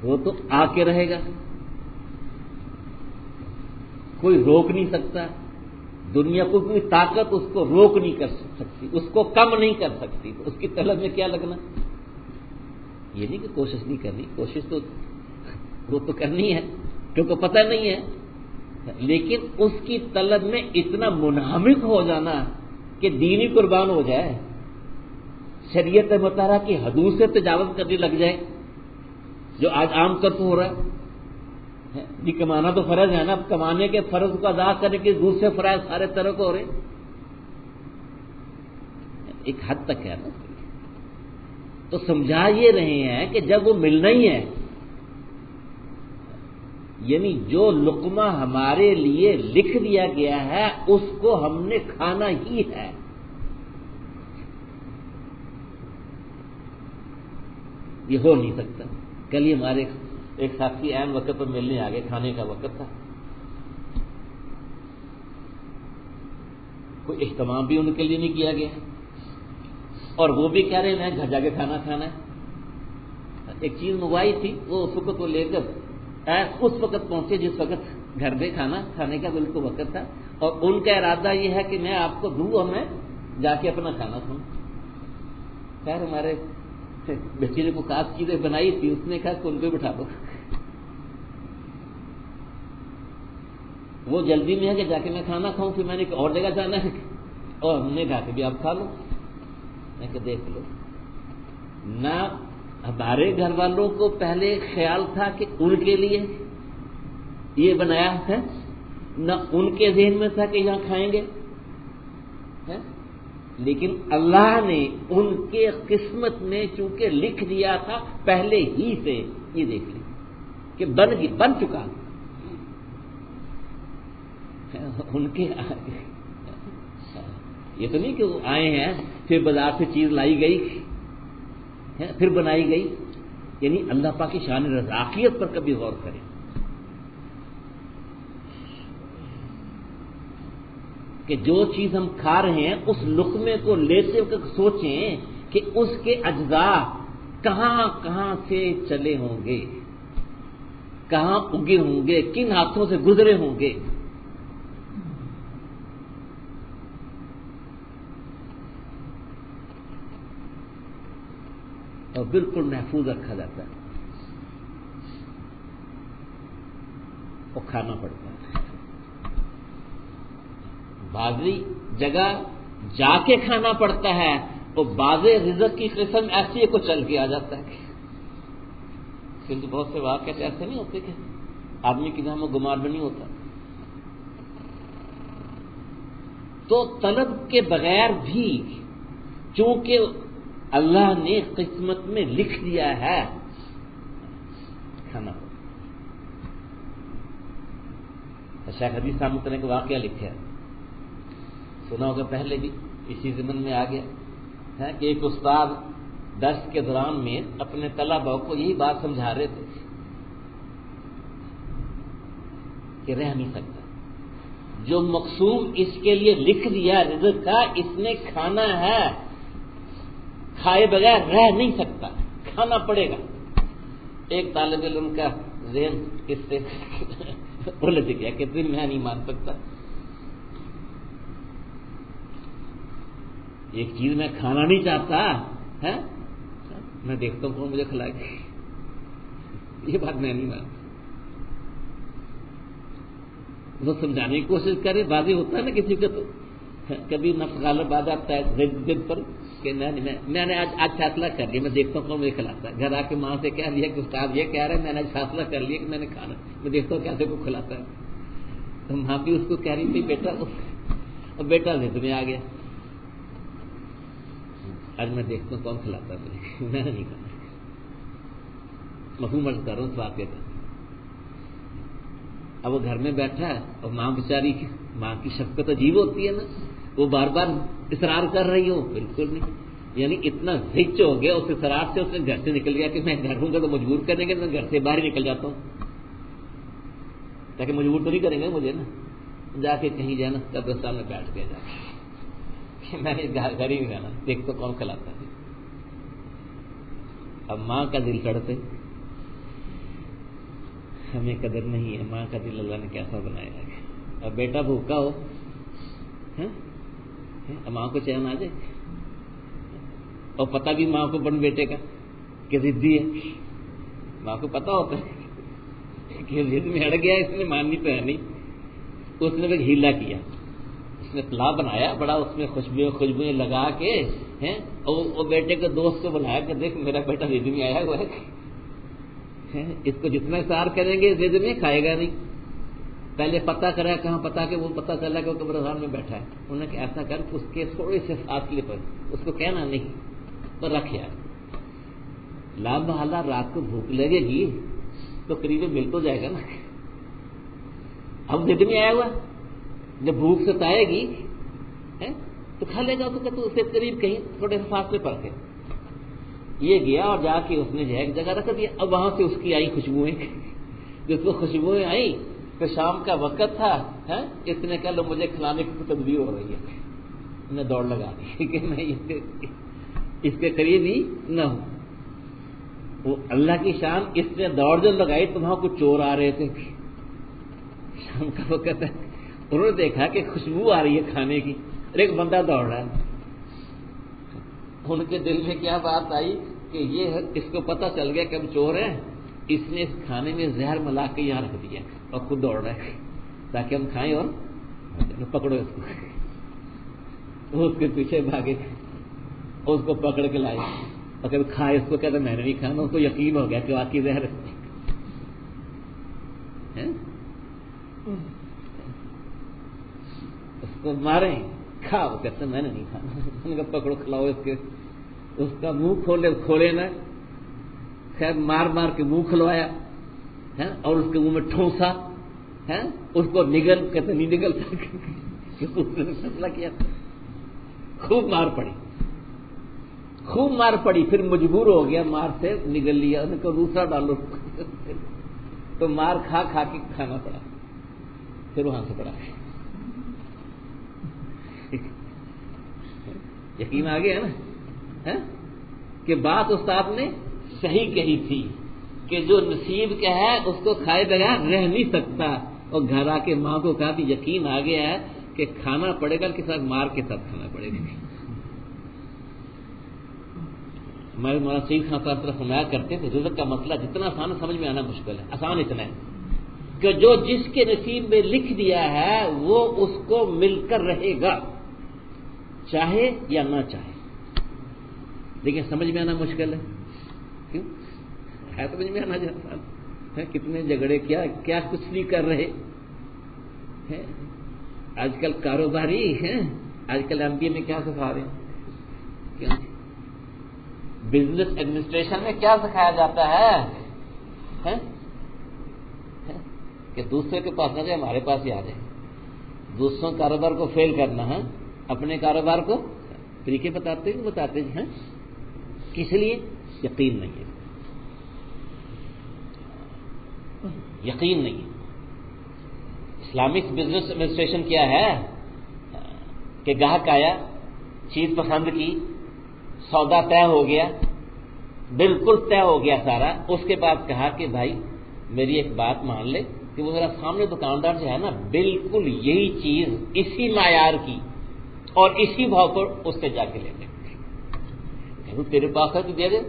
وہ تو آ کے رہے گا, کوئی روک نہیں سکتا. دنیا کو کوئی طاقت اس کو روک نہیں کر سکتی، اس کو کم نہیں کر سکتی، تو اس کی طلب میں کیا لگنا؟ یہ نہیں کہ کوشش نہیں کرنی، کوشش تو وہ تو کرنی ہے کیونکہ پتہ نہیں ہے، لیکن اس کی طلب میں اتنا منہمک ہو جانا کہ دین ہی قربان ہو جائے، شریعت مطالعہ کی حدود سے تجاوز کرنے لگ جائے، جو آج عام طور پر ہو رہا ہے۔ جی کمانا تو فرض ہے نا، اب کمانے کے فرض کو ادا کرنے کے دوسرے فرائض سارے طرح کو ہو رہے، ایک حد تک ہے نا۔ تو سمجھا یہ رہے ہیں کہ جب وہ ملنا ہی ہے، یعنی جو لقمہ ہمارے لیے لکھ دیا گیا ہے اس کو ہم نے کھانا ہی ہے۔ یہ ہو نہیں سکتا۔ کل ہی ہمارے ایک ساتھی عین وقت پر ملنے آ گئے، کھانے کا وقت تھا، کوئی اہتمام بھی ان کے لیے نہیں کیا گیا، اور وہ بھی کہہ رہے ہیں گھر جا کے کھانا کھانا ہے۔ ایک چیز منگوائی تھی، وہ اس وقت وہ لے کر اس وقت پہنچے جس وقت گھر میں کھانا کھانے کا بالکل وقت تھا، اور ان کا ارادہ یہ ہے کہ میں آپ کو دوں اور میں جا کے اپنا کھانا کھاؤں۔ خیر ہمارے بچے نے کوئی خاص چیزیں بنائی تھی، اس نے کہا کہ ان کو بٹھا دو، وہ جلدی میں ہے کہ جا کے میں کھانا کھاؤں، پھر میں نے اور جگہ جانا ہے، اور ہم نے کہا کہ بھی آپ کھا لو۔ میں کہ دیکھ لو، نہ ہمارے گھر والوں کو پہلے خیال تھا کہ ان کے لیے یہ بنایا ہے، نہ ان کے ذہن میں تھا کہ یہاں کھائیں گے، لیکن اللہ نے ان کے قسمت میں چونکہ لکھ دیا تھا پہلے ہی سے، یہ دیکھ لی کہ بن چکا ان کے۔ یہ تو نہیں کہ وہ آئے ہیں پھر بازار سے چیز لائی گئی پھر بنائی گئی، یعنی اللہ پاک کی شان رزاقیت پر کبھی غور کریں۔ کہ جو چیز ہم کھا رہے ہیں اس لقمے کو لیتے وقت سوچیں کہ اس کے اجزاء کہاں کہاں سے چلے ہوں گے، کہاں اگے ہوں گے، کن ہاتھوں سے گزرے ہوں گے۔ اور بالکل محفوظ رکھا جاتا ہے، اور کھانا پڑتا ہے۔ بعضی جگہ جا کے کھانا پڑتا ہے، اور بعض رزق کی قسم ایسی ہے کو چل کے آ جاتا ہے۔ کیونکہ بہت سے واقعات ایسے نہیں ہوتے کہ آدمی کی نام و گمار میں نہیں ہوتا۔ تو طلب کے بغیر بھی چونکہ اللہ نے قسمت میں لکھ دیا ہے کھانا۔ شیخ حدیث صاحب نے کا واقعہ لکھا ہے، سنا ہوگا پہلے بھی، اسی ضمن میں آ گیا ہے کہ ایک استاد درس کے دوران میں اپنے طلباء کو یہی بات سمجھا رہے تھے کہ رہ نہیں سکتا، جو مقسوم اس کے لیے لکھ دیا رزق کا، اس نے کھانا ہے، کھائے بغیر رہ نہیں سکتا، کھانا پڑے گا۔ ایک طالب علم کا ذہن اس سے الجھ گیا کہ میں نہیں مان سکتا، ایک چیز میں کھانا نہیں چاہتا ہے، میں دیکھتا ہوں کون مجھے کھلائے گا، یہ بات میں نہیں مانتا۔ وہ سمجھانے کی کوشش کرے، بازی ہوتا ہے نا کسی کا، تو کبھی نفس غالب آ جاتا ہے ضد پر کہ میں نے آج فیصلہ کر لیا، میں دیکھتا ہوں کون مجھے کھلاتا ہے۔ گھر آ کے ماں سے کہہ لیا کہ استاد یہ کہہ رہے ہیں، میں نے آج فیصلہ کر لیا کہ میں نے کھانا، میں دیکھتا ہوں کیسے کو کھلاتا ہے۔ تو ماں بھی اس کو کہہ رہی تھی بیٹا، اور بیٹا ضد میں آ گیا، آج میں دیکھتا ہوں کون کھلاتا ہے مجھے، میں نے نہیں کھانا۔ مفہوم عرض کر رہا ہوں اس واقعے کا۔ اب وہ گھر میں بیٹھا ہے، اور ماں بیچاری، ماں کی شفقت عجیب ہوتی ہے نا، وہ بار بار اصرار کر رہی ہو، بالکل نہیں، یعنی اتنا زچ ہو گیا اس اصرار سے، اس نے گھر سے نکل گیا کہ میں گھر ہوں گا تو مجبور کریں گے، میں گھر سے باہر نکل جاتا ہوں، تاکہ مجبور تو نہیں کریں گے مجھے نا، جا کے کہیں جانا قبرستان میں بیٹھ کے جا کہ میں نے گھر ہی نہیں جانا، دیکھ تو کون کھلاتا ہے۔ اب ماں کا دل چڑھتے، ہمیں قدر نہیں ہے، ماں کا دل اللہ نے کیسا بنایا ہے۔ اب بیٹا بھوکا ہو ماں کو چین آ جائے، اور پتہ بھی ماں کو بن بیٹے کا کہ ضدی ہے، ماں کو پتہ ہوتا ہے کہ ضد میں اڑ گیا، اس نے ماننی تو ہے نہیں، اس نے ایک ہیلا کیا، اس نے پلا بنایا بڑا، اس میں خوشبوئیں لگا کے اور بیٹے کے دوست کو بلایا کہ دیکھ میرا بیٹا ضد میں آیا ہوا ہے، اس کو جتنا اصرار کریں گے ضد میں کھائے گا نہیں، پہلے پتہ کرا کہاں پتہ کہ وہ پتہ چلا کہ وہ قبرستان میں بیٹھا ہے، انہوں نے کہ ایسا کر اس کے تھوڑے سے فاصلے پر، اس کو کہنا نہیں پر رکھ یار، لا محالہ رات کو بھوک لگے گی تو قریب مل تو جائے گا نا، اب ضد میں آیا ہوا، جب بھوک ستائے گی تو کھا لے گا، تو اس سے قریب کہیں تھوڑے فاصلے پر تھے، یہ گیا اور جا کے اس نے جو ہے ایک جگہ رکھ دیا، اب وہاں سے اس کی آئی خوشبوئیں، جس کو خوشبوئیں آئی تو شام کا وقت تھا، اس نے کہا لو مجھے کھلانے کی تدبیر ہو رہی ہے، انہیں دوڑ لگا دی کہ میں اس کے قریب ہی نہ ہوں، وہ اللہ کی شان، اس نے دوڑ جو لگائی تو وہاں کچھ چور آ رہے تھے، شام کا وقت ہے، انہوں نے دیکھا کہ خوشبو آ رہی ہے کھانے کی، اور ایک بندہ دوڑ رہا ہے، ان کے دل میں کیا بات آئی کہ یہ اس کو پتہ چل گیا کہ ہم چور ہیں، اس نے اس کھانے میں زہر ملا کے یہاں رکھ دیا اور خود دوڑ رہا ہے تاکہ ہم کھائیں، اور پکڑو اس کو، اس کے پیچھے بھاگے اور اس کو پکڑ کے لائے، اور کبھی کھائے، اس کو کہتا میں نے نہیں کھانا، اس کو یقین ہو گیا کہ واقعی زہر ہے، اس کو ماریں کھا، وہ کہتے میں نے نہیں کھانا، ان کا پکڑو کھلاؤ، اس کا منہ کھولے نہ، خیر مار مار کے منہ کھلوایا اور اس کے منہ میں ٹھونسا، اس کو نگل، کہتے نہیں نگلتا، فیصلہ کیا، خوب مار پڑی، پھر مجبور ہو گیا مار سے نگل لیا، ان کو دوسرا ڈالو، تو مار کھا کے کھانا پڑا، پھر وہاں سے پڑا، یقین آ گیا نا کہ بات استاد نے صحیح کہی تھی کہ جو نصیب کا ہے اس کو کھائے بغیر رہ نہیں سکتا، اور گھر آ کے ماں کو کہا کہ یقین آ گیا ہے کہ کھانا پڑے گا، کے ساتھ مار کے ساتھ کھانا پڑے گا۔ ہمارے مولانا سعید خان صاحب طرف فرمایا کرتے تھے رزق کا مسئلہ جتنا آسان ہے سمجھ میں آنا مشکل ہے، آسان اتنا ہے کہ جو جس کے نصیب میں لکھ دیا ہے وہ اس کو مل کر رہے گا، چاہے یا نہ چاہے، لیکن سمجھ میں آنا مشکل ہے، کیوں ہے؟ سمجھ میں آنا جاتا ہے، کتنے جھگڑے کیا کچھ نہیں کر رہے ہیں، آج کل کاروباری ہیں، آج کل ایم پی میں کیا سکھا رہے ہیں، کیوں بزنس ایڈمنسٹریشن میں کیا سکھایا جاتا ہے کہ دوسرے کے پاس نہ جائے، ہمارے ہی آ جائے، دوسروں کاروبار کو فیل کرنا ہے، اپنے کاروبار کو طریقے بتاتے ہیں، کس لیے؟ یقین نہیں ہے، یقین نہیں ہے۔ اسلامک بزنس ایڈمنسٹریشن کیا ہے کہ گاہک آیا، چیز پسند کی، سودا طے ہو گیا، بالکل طے ہو گیا سارا، اس کے بعد کہا کہ بھائی میری ایک بات مان لے کہ وہ میرا سامنے دکاندار جو ہے نا بالکل یہی چیز اسی معیار کی اور اسی بھاؤ پر اس سے جا کے لے لے، تیرے پاس ہے تو دے دے،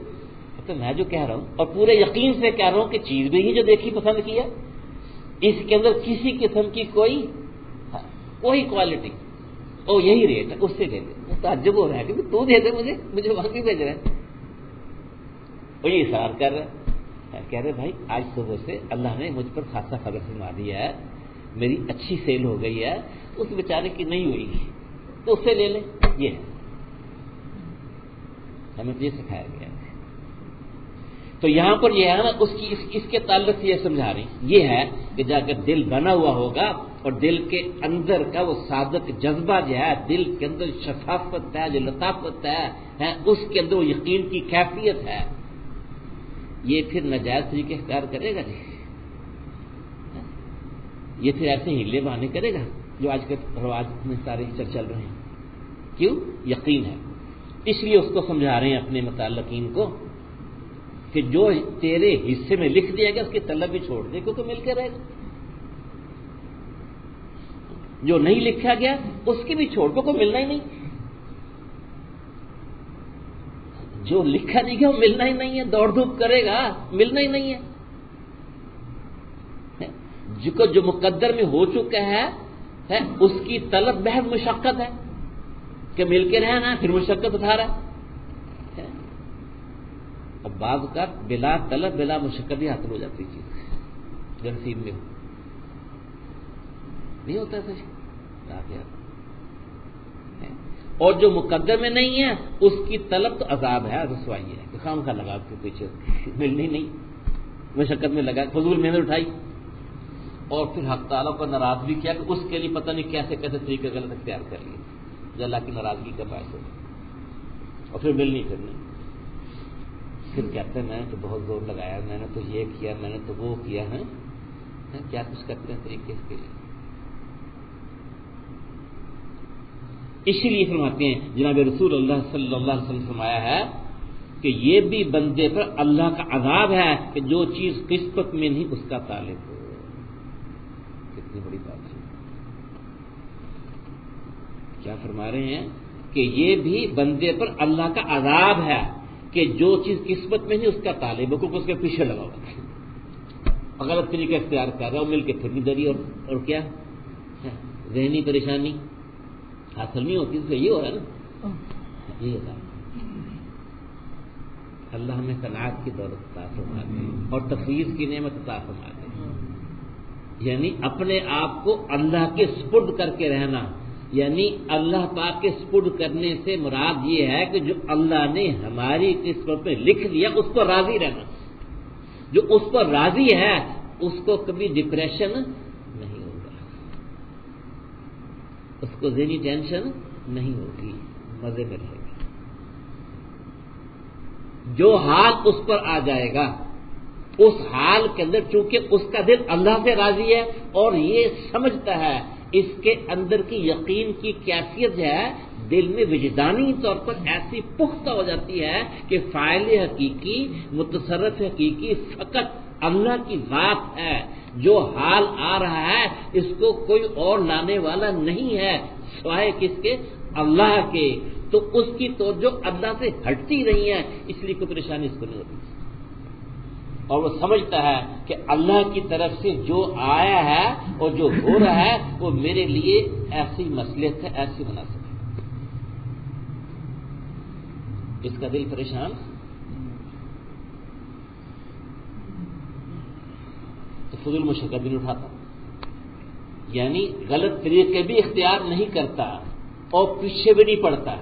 تو میں جو کہہ رہا ہوں اور پورے یقین سے کہہ رہا ہوں کہ چیز بھی ہی جو دیکھی پسند کیا، اس کے اندر کسی قسم کی کوئی کوالٹی، او یہی ریٹ ہے، اس سے لے لے۔ تعجب ہو رہا ہے کہ تو دے دے، مجھے وہاں بھی بھیج رہا ہے، وہ یہ اصرار کر رہا ہے، کہہ رہے بھائی آج صبح سے اللہ نے مجھ پر خاصا فضل فرما دیا ہے، میری اچھی سیل ہو گئی ہے، اس بیچارے کی نہیں ہوئی گی تو اس سے لے لیں، یہ ہے ہمیں یہ سکھایا گیا ہے۔ تو یہاں پر یہ ہے نا اس کے تعلق سے یہ سمجھا رہی یہ ہے کہ جا کر دل بنا ہوا ہوگا اور دل کے اندر کا وہ صادق جذبہ جو ہے، دل کے اندر شفافت ہے، جو لطافت ہے اس کے اندر وہ یقین کی کیفیت ہے، یہ پھر ناجائز طریقے اختیار کرے گا، یہ پھر ایسے ہیلے بہانے کرے گا جو آج کے رواج میں سارے چل رہے ہیں، کیوں؟ یقین ہے۔ اس لیے اس کو سمجھا رہے ہیں اپنے متعلقین کو کہ جو تیرے حصے میں لکھ دیا گیا اس کی طلب بھی چھوڑ دے، کیونکہ مل کے رہے گا، جو نہیں لکھا گیا اس کی بھی چھوڑ کو ملنا ہی نہیں، جو لکھا نہیں گیا وہ ملنا ہی نہیں ہے، دوڑ دھوپ کرے گا ملنا ہی نہیں ہے۔ جو مقدر میں ہو چکا ہے اس کی طلب بہت مشقت ہے کہ مل کے رہنا، پھر مشقت اٹھا رہا ہے۔ اب بعض اوقات بلا طلب بلا مشقت ہی حاصل ہو جاتی چیز جو نصیب میں ہو، نہیں ہوتا ایسا اور جو مقدر میں نہیں ہے اس کی طلب تو عذاب ہے، رسوائی ہے کہ خام خواہ لگا کے پیچھے ملنی نہیں، مشقت میں لگا، فضول محنت اٹھائی اور پھر حق تعالیٰ کو ناراض بھی کیا کہ اس کے لیے پتہ نہیں کیسے کیسے طریقے غلط اختیار کر لیے جو اللہ کی ناراضگی کا باعث ہو، اور پھر ملنی پھرنی، پھر کہتے ہیں میں نے تو بہت زور لگایا، میں نے تو یہ کیا، میں نے تو وہ کیا ہے، کیا کچھ کرتے ہیں طریقے کے لیے۔ اسی لیے فرماتے ہیں جناب رسول اللہ صلی اللہ علیہ وسلم فرمایا ہے کہ یہ بھی بندے پر اللہ کا عذاب ہے کہ جو چیز قسمت میں نہیں اس کا طالب ہو۔ کتنی بڑی بات ہے، کیا فرما رہے ہیں کہ یہ بھی بندے پر اللہ کا عذاب ہے کہ جو چیز قسمت میں نہیں اس کا طالب ہو، کیونکہ اس کے پیچھے لگا ہوا غلط طریقہ اختیار کر رہا ہو، مل کے پھرنی دری اور کیا ذہنی پریشانی حاصل نہیں ہوتی، تو یہ ہو رہا ہے نا، یہ ہوتا ہے۔ اللہ ہمیں قناعت کی دولت عطا فرما دے اور تفویض کی نعمت عطا فرما دے، یعنی اپنے آپ کو اللہ کے سپرد کر کے رہنا، یعنی اللہ پاک کے سپرد کرنے سے مراد یہ ہے کہ جو اللہ نے ہماری قسمت میں لکھ دیا اس پر راضی رہنا، جو اس پر راضی ہے اس کو کبھی ڈپریشن نہیں ہوگا، اس کو ذہنی ٹینشن نہیں ہوگی، مزے میں رہے گا۔ جو حال اس پر آ جائے گا اس حال کے اندر چونکہ اس کا دل اللہ سے راضی ہے اور یہ سمجھتا ہے، اس کے اندر کی یقین کی کیفیت جو ہے دل میں وجدانی طور پر ایسی پختہ ہو جاتی ہے کہ فاعل حقیقی متصرف حقیقی فقط اللہ کی ذات ہے، جو حال آ رہا ہے اس کو کوئی اور لانے والا نہیں ہے سوائے کس کے؟ اللہ کے، تو اس کی توجہ اللہ سے ہٹتی نہیں ہے، اس لیے کوئی پریشانی اس کو نہیں ہوتی، اور وہ سمجھتا ہے کہ اللہ کی طرف سے جو آیا ہے اور جو ہو رہا ہے وہ میرے لیے ایسی مصلحت ہے، ایسی مناسب ہے، اس کا دل پریشان تو فضول مشقت بھی نہیں اٹھاتا، یعنی غلط طریقے بھی اختیار نہیں کرتا اور پیچھے بھی نہیں پڑتا،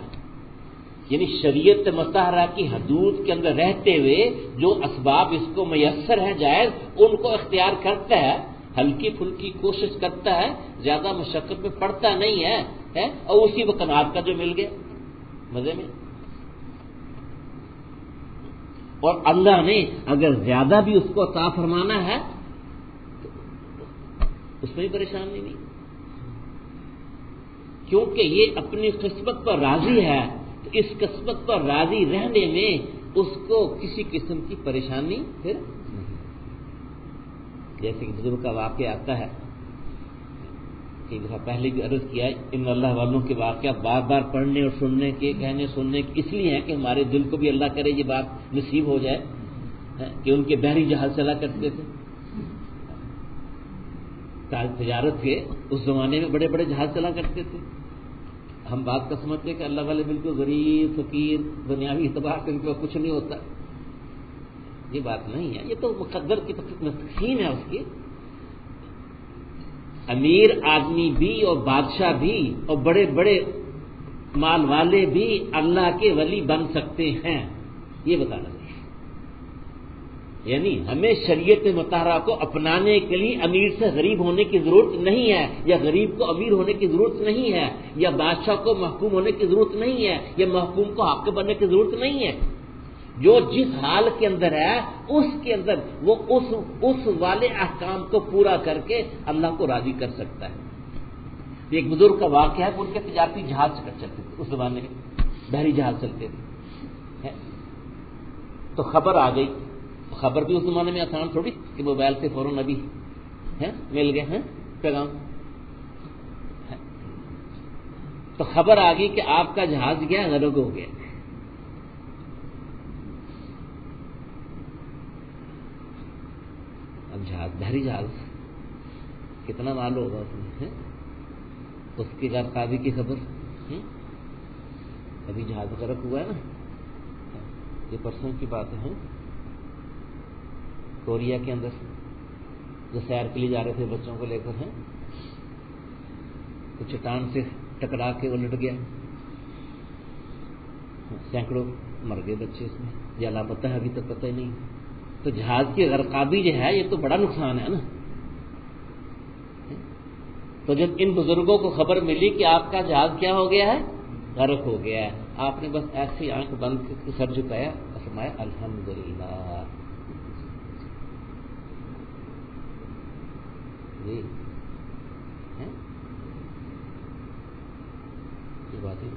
یعنی شریعت مطہرہ کی حدود کے اندر رہتے ہوئے جو اسباب اس کو میسر ہیں جائز ان کو اختیار کرتا ہے، ہلکی پھلکی کوشش کرتا ہے، زیادہ مشقت میں پڑتا نہیں ہے اور اسی وقت قناعت کا جو مل گیا مزے میں۔ اور اللہ نے اگر زیادہ بھی اس کو عطا فرمانا ہے تو اس میں بھی پریشانی نہیں، کیونکہ یہ اپنی قسمت پر راضی ہے، تو اس قسمت پر راضی رہنے میں اس کو کسی قسم کی پریشانی پھر نہیں، جیسے کہ بزرگ کا واقعہ آتا ہے، کئی دفعہ پہلے بھی عرض کیا، ان اللہ والوں کے واقعات بار بار پڑھنے اور سننے کے کہنے سننے کے اس لیے ہیں کہ ہمارے دل کو بھی اللہ کرے یہ بات نصیب ہو جائے کہ ان کے بحری جہاز چلا کرتے تھے، تجارت کے اس زمانے میں بڑے بڑے جہاز چلا کرتے تھے، ہم بات کا سمجھتے کہ اللہ والے بالکل غریب فقیر دنیاوی اعتبار سے ان کے کچھ نہیں ہوتا، یہ بات نہیں ہے، یہ تو مقدر کی تقسیم ہے اس کی۔ امیر آدمی بھی اور بادشاہ بھی اور بڑے بڑے مال والے بھی اللہ کے ولی بن سکتے ہیں، یہ بتانا چاہیے، یعنی ہمیں شریعت مطہرہ کو اپنانے کے لیے امیر سے غریب ہونے کی ضرورت نہیں ہے، یا غریب کو امیر ہونے کی ضرورت نہیں ہے، یا بادشاہ کو محکوم ہونے کی ضرورت نہیں ہے، یا محکوم کو حاکم بننے کی ضرورت نہیں ہے، جو جس حال کے اندر ہے اس کے اندر وہ اس والے احکام کو پورا کر کے اللہ کو راضی کر سکتا ہے۔ ایک بزرگ کا واقعہ ہے کہ ان کے تجارتی جہاز چلتے تھے، اس زمانے میں بحری جہاز چلتے تھے، تو خبر آ گئی، خبر بھی اس زمانے میں آسان تھوڑی کہ موبائل سے فوراً ابھی مل گئے ہیں پیغام، تو خبر آ گئی کہ آپ کا جہاز گیا غرق ہو گیا. اب جہاز بحری جہاز کتنا مال ہوگا اس میں, اس کی غرقابی کی خبر. ابھی جہاز غرق ہوا ہے نا, یہ پرسوں کی بات ہے, کوریا کے اندر جو سیر کے لیے جا رہے تھے بچوں کو لے کر ہیں, تو چٹان سے ٹکرا کے الٹ گیا, سینکڑوں مر گئے بچے اس میں, یا لاپتہ ہے ابھی تک پتہ ہی نہیں. تو جہاز کی غرقابی جو ہے یہ تو بڑا نقصان ہے نا. تو جب ان بزرگوں کو خبر ملی کہ آپ کا جہاز کیا ہو گیا ہے, غرق ہو گیا ہے, آپ نے بس ایسی آنکھ بند کر کے سر جھکایا اور فرمایا الحمدللہ. جی یہ بات ہے.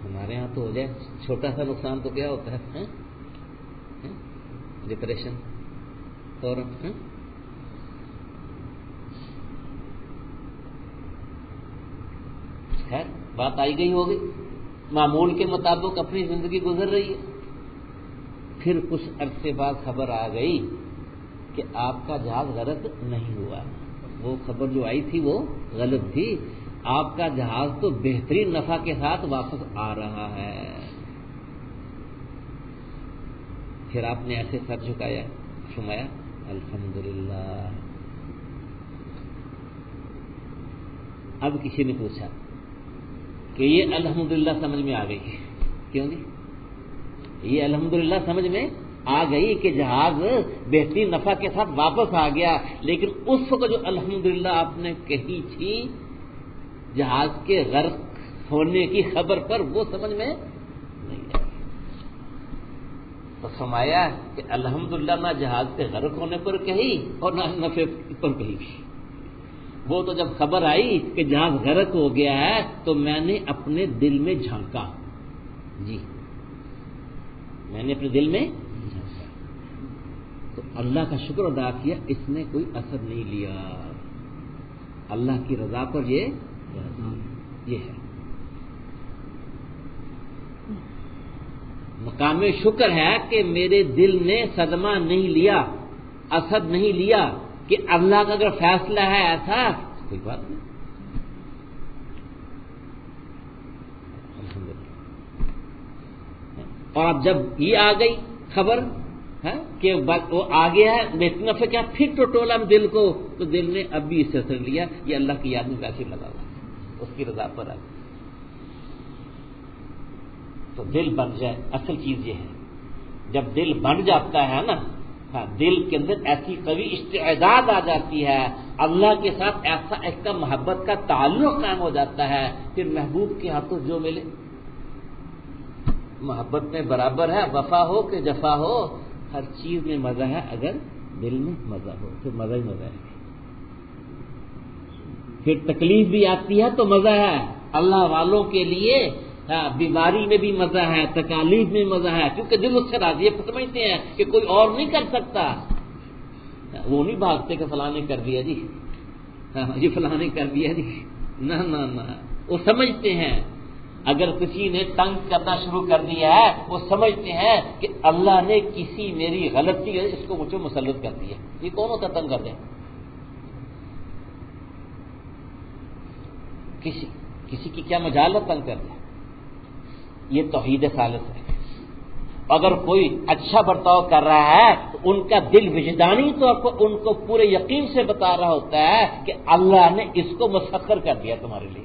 ہمارے یہاں تو ہو جائے چھوٹا سا نقصان تو کیا ہوتا ہے, ڈپریشن فوراً. خیر بات آئی گئی ہوگی, معمول کے مطابق اپنی زندگی گزر رہی ہے. پھر کچھ عرصے بعد خبر آ گئی کہ آپ کا جہاز غرق نہیں ہوا. وہ خبر جو آئی تھی وہ غلط تھی. آپ کا جہاز تو بہترین نفع کے ساتھ واپس آ رہا ہے. پھر آپ نے ایسے سر جھکایا, فرمایا الحمدللہ. اب کسی نے پوچھا کہ یہ الحمدللہ سمجھ میں آ گئی, کیوں جی یہ الحمدللہ سمجھ میں آ گئی کہ جہاز بہترین نفع کے ساتھ واپس آ گیا, لیکن اس وقت جو الحمدللہ آپ نے کہی تھی جہاز کے غرق ہونے کی خبر پر, وہ سمجھ میں نہیں آئی. تو فرمایا کہ الحمدللہ نہ جہاز کے غرق ہونے پر کہی اور نہ نفع پر کہی. وہ تو جب خبر آئی کہ جہاز غرق ہو گیا ہے تو میں نے اپنے دل میں جھانکا, جی میں نے اپنے دل میں جھانکا, تو اللہ کا شکر ادا کیا, اس نے کوئی اثر نہیں لیا. اللہ کی رضا پر یہ ہے مقام شکر ہے کہ میرے دل نے صدمہ نہیں لیا, اثر نہیں لیا, کہ اللہ کا اگر فیصلہ ہے ایسا کوئی بات نہیں. اور اب جب یہ آ گئی خبر کہ وہ آ گیا ہے بہترین نفع کیا, پھر تو ٹولا دل کو, تو دل نے اب بھی اس سے اثر لیا. یہ اللہ کی یاد میں ویسے لگا ہوا, اس کی رضا پر آ گئی. تو دل بن جائے, اصل چیز یہ ہے جب دل بن جاتا ہے نا, دل کے اندر ایسی قوی استعداد آ جاتی ہے, اللہ کے ساتھ ایسا ایک کا محبت کا تعلق قائم ہو جاتا ہے, پھر محبوب کے ہاتھوں جو ملے محبت میں برابر ہے, وفا ہو کہ جفا ہو, ہر چیز میں مزہ ہے اگر دل میں مزہ ہو, پھر مزہ ہی مزہ ہے. پھر تکلیف بھی آتی ہے تو مزہ ہے اللہ والوں کے لیے, بیماری میں بھی مزہ ہے, تکالیف میں مزہ ہے, کیونکہ دل اس سے راضی ہے. سمجھتے ہیں کہ کوئی اور نہیں کر سکتا, وہ نہیں بھاگتے کہ فلاں نے کر دیا جی, جی فلاں نے کر دیا جی, نہ نہ نہ, وہ سمجھتے ہیں اگر کسی نے تنگ کرنا شروع کر دیا ہے, وہ سمجھتے ہیں کہ اللہ نے کسی میری غلطی ہے اس کو مجھے مسلط کر دیا. یہ کون ہوتا تنگ کر دیں؟ کسی کی کیا مجال ہے تنگ کر دیں؟ یہ توحید ثالث ہے. اگر کوئی اچھا برتاؤ کر رہا ہے تو ان کا دل وجدانی طور پر ان کو پورے یقین سے بتا رہا ہوتا ہے کہ اللہ نے اس کو مسخر کر دیا تمہارے لیے.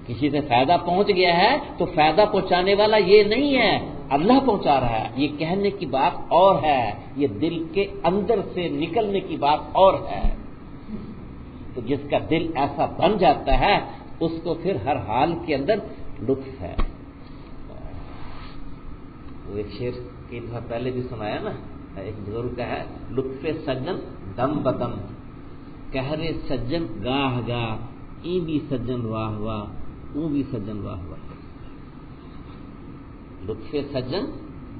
کسی سے فائدہ پہنچ گیا ہے تو فائدہ پہنچانے والا یہ نہیں ہے, اللہ پہنچا رہا ہے. یہ کہنے کی بات اور ہے, یہ دل کے اندر سے نکلنے کی بات اور ہے. تو جس کا دل ایسا بن جاتا ہے اس کو پھر ہر حال کے اندر لطف ہے. وہ ایک شعر کی دفعہ پہلے بھی سنایا نا, ایک بزرگ کا ہے, لطف سجن دم بدم کہرے سجن گاہ گاہ, این بھی سجن واہ واہ, اون بھی سجن واہ واہ. لطف سجن,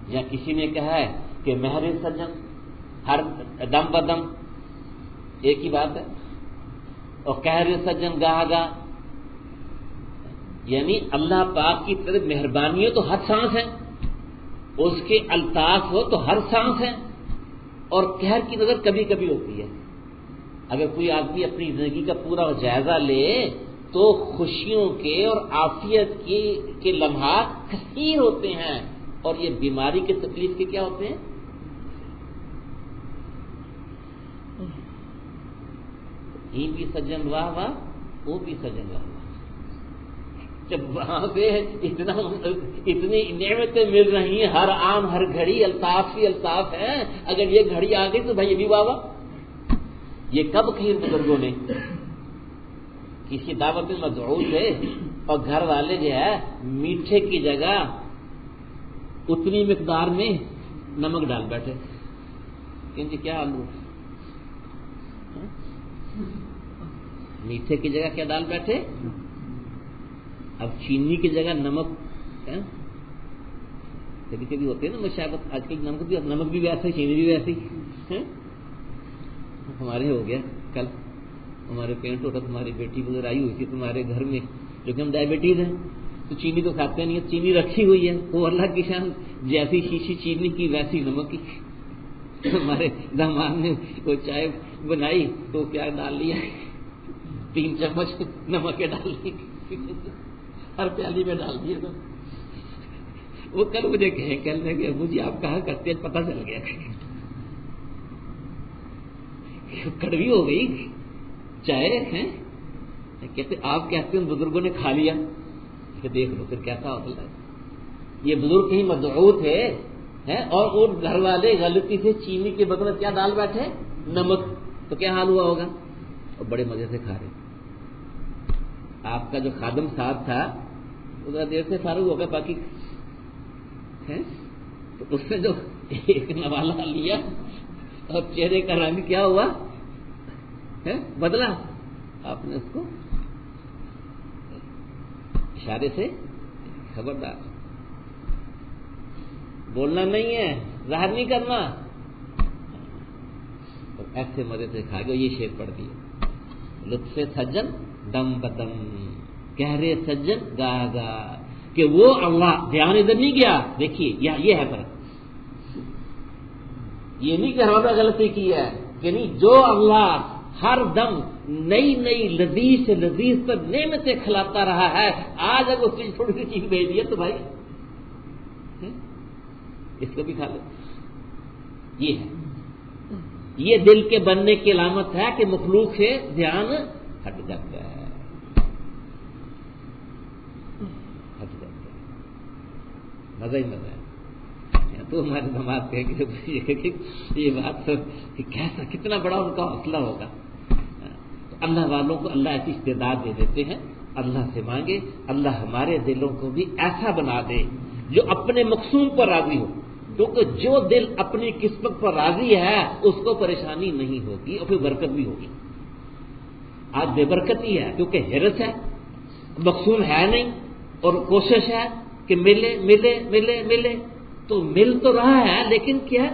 یا کسی نے کہا ہے کہ مہر سجن ہر دم بدم ایک ہی بات ہے. اور قہر سجن گاہ گاہ، یعنی اللہ پاک کی طرف مہربانی تو ہر سانس ہے، اس کے الطاف ہو تو ہر سانس ہے، اور قہر کی نظر کبھی کبھی ہوتی ہے. اگر کوئی آدمی اپنی زندگی کا پورا جائزہ لے تو خوشیوں کے اور عافیت کے لمحات کثیر ہوتے ہیں، اور یہ بیماری کے تکلیف کے کیا ہوتے ہیں؟ یہ بھی سجن واہ واہ، وہ بھی سجن واہ واہ. جب وہاں سے اتنی نعمتیں مل رہی ہیں، ہر آن ہر گھڑی الطاف ہی الطاف ہے، اگر یہ گھڑی آ گئی تو بھائی یہ بھی واہ واہ. یہ کب کہی بزرگوں نے؟ کسی دعوت میں مدعو تھے اور گھر والے جو ہے میٹھے کی جگہ اتنی مقدار میں نمک ڈال بیٹھے. کہ جی کیا آلو، میٹھے کی جگہ کیا ڈال بیٹھے؟ اب چینی کی جگہ نمک. کبھی کبھی ہوتے ہیں نا مشابہت، آج کل نمک بھی ویسا، چینی بھی ویسی. ہمارے ہو گیا کل ہمارے پینٹ ہوتا، تمہاری بیٹی وغیرہ آئی ہوئی تھی تمہارے گھر میں، جو کہ ہم ڈائبٹیز ہیں تو چینی تو کھاتے نہیں، چینی رکھی ہوئی ہے، وہ اللہ کی شان، جیسی شیشی چینی کی ویسی نمک کی. ہمارے داماد نے وہ چائے بنائی تو کیا ڈال لیا، 3 چمچ نمک ڈال لی، ہر پیالی میں ڈال دیا. تو وہ کل مجھے کہنے لگے مجھے آپ کہاں کرتے ہیں، پتہ چل گیا کڑوی ہو گئی چائے ہیں. کہتے آپ کہتے ہیں بزرگوں نے کھا لیا، کہ دیکھ لو پھر کیسا ہوتا ہے. یہ بزرگ کہیں مدعو تھے اور وہ گھر والے غلطی سے چینی کے بدلے کیا ڈال بیٹھے؟ نمک. تو کیا حال ہوا ہوگا؟ اور بڑے مزے سے کھا رہے. آپ کا جو خادم صاحب تھا وہ ذرا دیر سے فارغ ہو گیا، باقی تو اس نے جو ایک نوالا لیا اور چہرے کا رنگ کیا ہوا بدلا. آپ نے اس کو اشارے سے خبردار، بولنا نہیں ہے، ظاہر نہیں کرنا. اور ایسے مزے سے کھا گیا. یہ شعر پڑھ دیا، لطف سجن دم بدم، گہرے سجن گاہ گاہ. کہ وہ اللہ دھیان ادھر نہیں گیا. دیکھیے یہ ہے فرق. یہ نہیں کہ ہمیں غلطی کی ہے، کہ نہیں، جو اللہ ہر دم نئی نئی لذیذ سے لذیذ پر نعمتیں کھلاتا رہا ہے، آج اگر اس نے تھوڑی سی چیز بھیج دی تو بھائی اس کو بھی کھا لو. یہ ہے، یہ دل کے بننے کی علامت ہے کہ مخلوق سے دھیان ہٹ جاتا ہے، ہٹ جاتا ہے. مزہ ہی مزہ ہے. تو ہمارے دماغ کہ یہ بات کیسا، کتنا بڑا ان کا حوصلہ ہوگا. اللہ والوں کو اللہ ایسی استعداد دے دیتے ہیں. اللہ سے مانگے اللہ ہمارے دلوں کو بھی ایسا بنا دے جو اپنے مقصود پر راضی ہو، کیونکہ جو دل اپنی قسمت پر راضی ہے اس کو پریشانی نہیں ہوگی اور پھر برکت بھی ہوگی. آج بے برکتی ہے کیونکہ حرص ہے، مقصود ہے نہیں، اور کوشش ہے کہ ملے ملے ملے ملے. تو مل تو رہا ہے لیکن کیا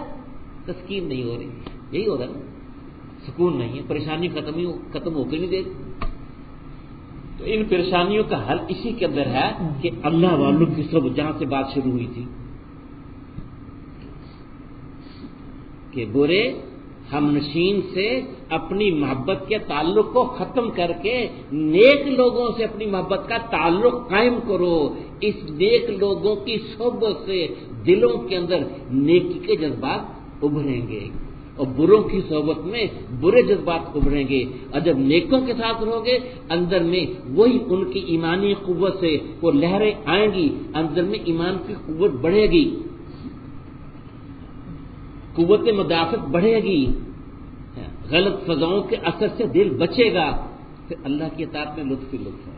تسکین نہیں ہو رہی. یہی ہو رہا ہے، سکون نہیں ہے، پریشانی ختم ہو کے نہیں دے. تو ان پریشانیوں کا حل اسی کے اندر ہے کہ اللہ والوں کی سب، جہاں سے بات شروع ہوئی تھی کہ برے ہم نشین سے اپنی محبت کے تعلق کو ختم کر کے نیک لوگوں سے اپنی محبت کا تعلق قائم کرو. اس نیک لوگوں کی صحبت سے دلوں کے اندر نیکی کے جذبات ابھریں گے، اور بروں کی صحبت میں برے جذبات ابھریں گے. اور جب نیکوں کے ساتھ رہو گے اندر میں وہی ان کی ایمانی قوت سے وہ لہریں آئیں گی، اندر میں ایمان کی قوت بڑھے گی، قوت مدافعت بڑھے گی، غلط فضاؤں کے اثر سے دل بچے گا. پھر اللہ کی اطاعت میں لطف ہی لطف ہے.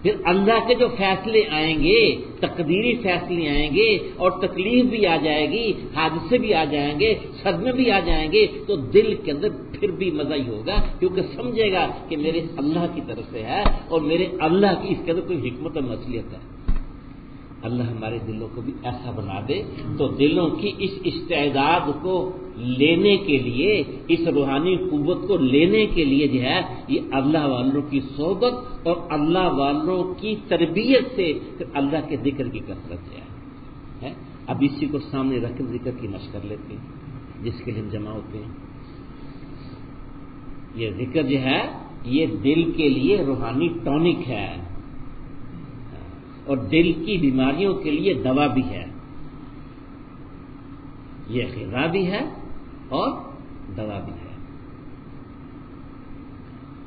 پھر اللہ کے جو فیصلے آئیں گے، تقدیری فیصلے آئیں گے، اور تکلیف بھی آ جائے گی، حادثے بھی آ جائیں گے، صدمے بھی آ جائیں گے، تو دل کے اندر پھر بھی مزہ ہی ہوگا، کیونکہ سمجھے گا کہ میرے اللہ کی طرف سے ہے اور میرے اللہ کی اس کے اندر کوئی حکمت اور مصلحت ہے. اللہ ہمارے دلوں کو بھی ایسا بنا دے تو دلوں کی اس استعداد کو لینے کے لیے، اس روحانی قوت کو لینے کے لیے جو ہے یہ اللہ والوں کی صحبت اور اللہ والوں کی تربیت سے پھر اللہ کے ذکر کی کثرت سے ہے۔ اب اسی کو سامنے رکھ کے ذکر کی مشق کر لیتے ہیں جس کے لیے ہم جمع ہوتے ہیں۔ یہ ذکر جو ہے یہ دل کے لیے روحانی ٹونک ہے اور دل کی بیماریوں کے لیے دوا بھی ہے، یہ غذا بھی ہے اور دوا بھی ہے۔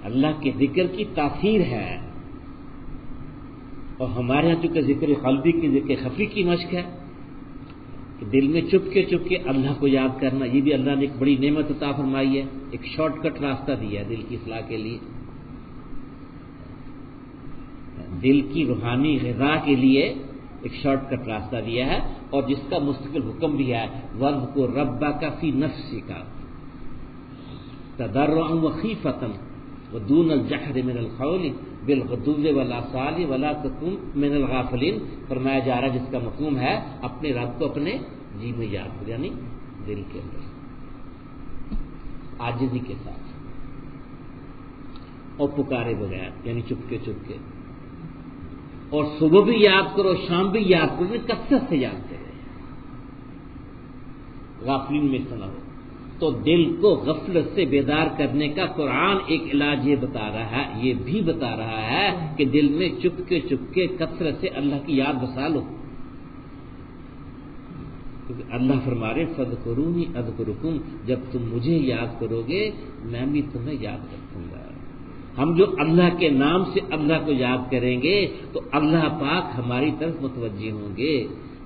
اللہ کے ذکر کی تاثیر ہے، اور ہمارے یہاں چونکہ ذکر قلبی کی ذکر خفی کی مشق ہے کہ دل میں چپ کے اللہ کو یاد کرنا، یہ بھی اللہ نے ایک بڑی نعمت عطا فرمائی ہے، ایک شارٹ کٹ راستہ دیا ہے دل کی اصلاح کے لیے، دل کی روحانی غذا کے لیے ایک شارٹ کٹ راستہ دیا ہے، اور جس کا مستقل حکم بھی ہے وَاذْكُرْ رَبَّكَ فِي نَفْسِكَ تَضَرُّعًا وَخِيفَةً وَدُونَ الْجَهْرِ مِنَ الْقَوْلِ بِالْغُدُوِّ وَالْآصَالِ وَلَا تَكُن مِنَ الْغَافِلِينَ۔ فرمایا جا رہا ہے جس کا مفہوم ہے اپنے رب کو اپنے جی میں یاد کرو، یعنی دل کے اندر عاجزی کے ساتھ، اور پکارے بغیر یعنی چپ کے اور صبح بھی یاد کرو شام بھی یاد کرو، کثرت سے یاد کرو، غافلین میں سے نہ ہو۔ تو دل کو غفلت سے بیدار کرنے کا قرآن ایک علاج یہ بتا رہا ہے، یہ بھی بتا رہا ہے کہ دل میں چپ کے کثرت سے اللہ کی یاد بسا لو، کیونکہ اللہ فرما رہے فاذکرونی اذکرکم، جب تم مجھے یاد کرو گے میں بھی تمہیں یاد رکھوں گا۔ ہم جو اللہ کے نام سے اللہ کو یاد کریں گے تو اللہ پاک ہماری طرف متوجہ ہوں گے،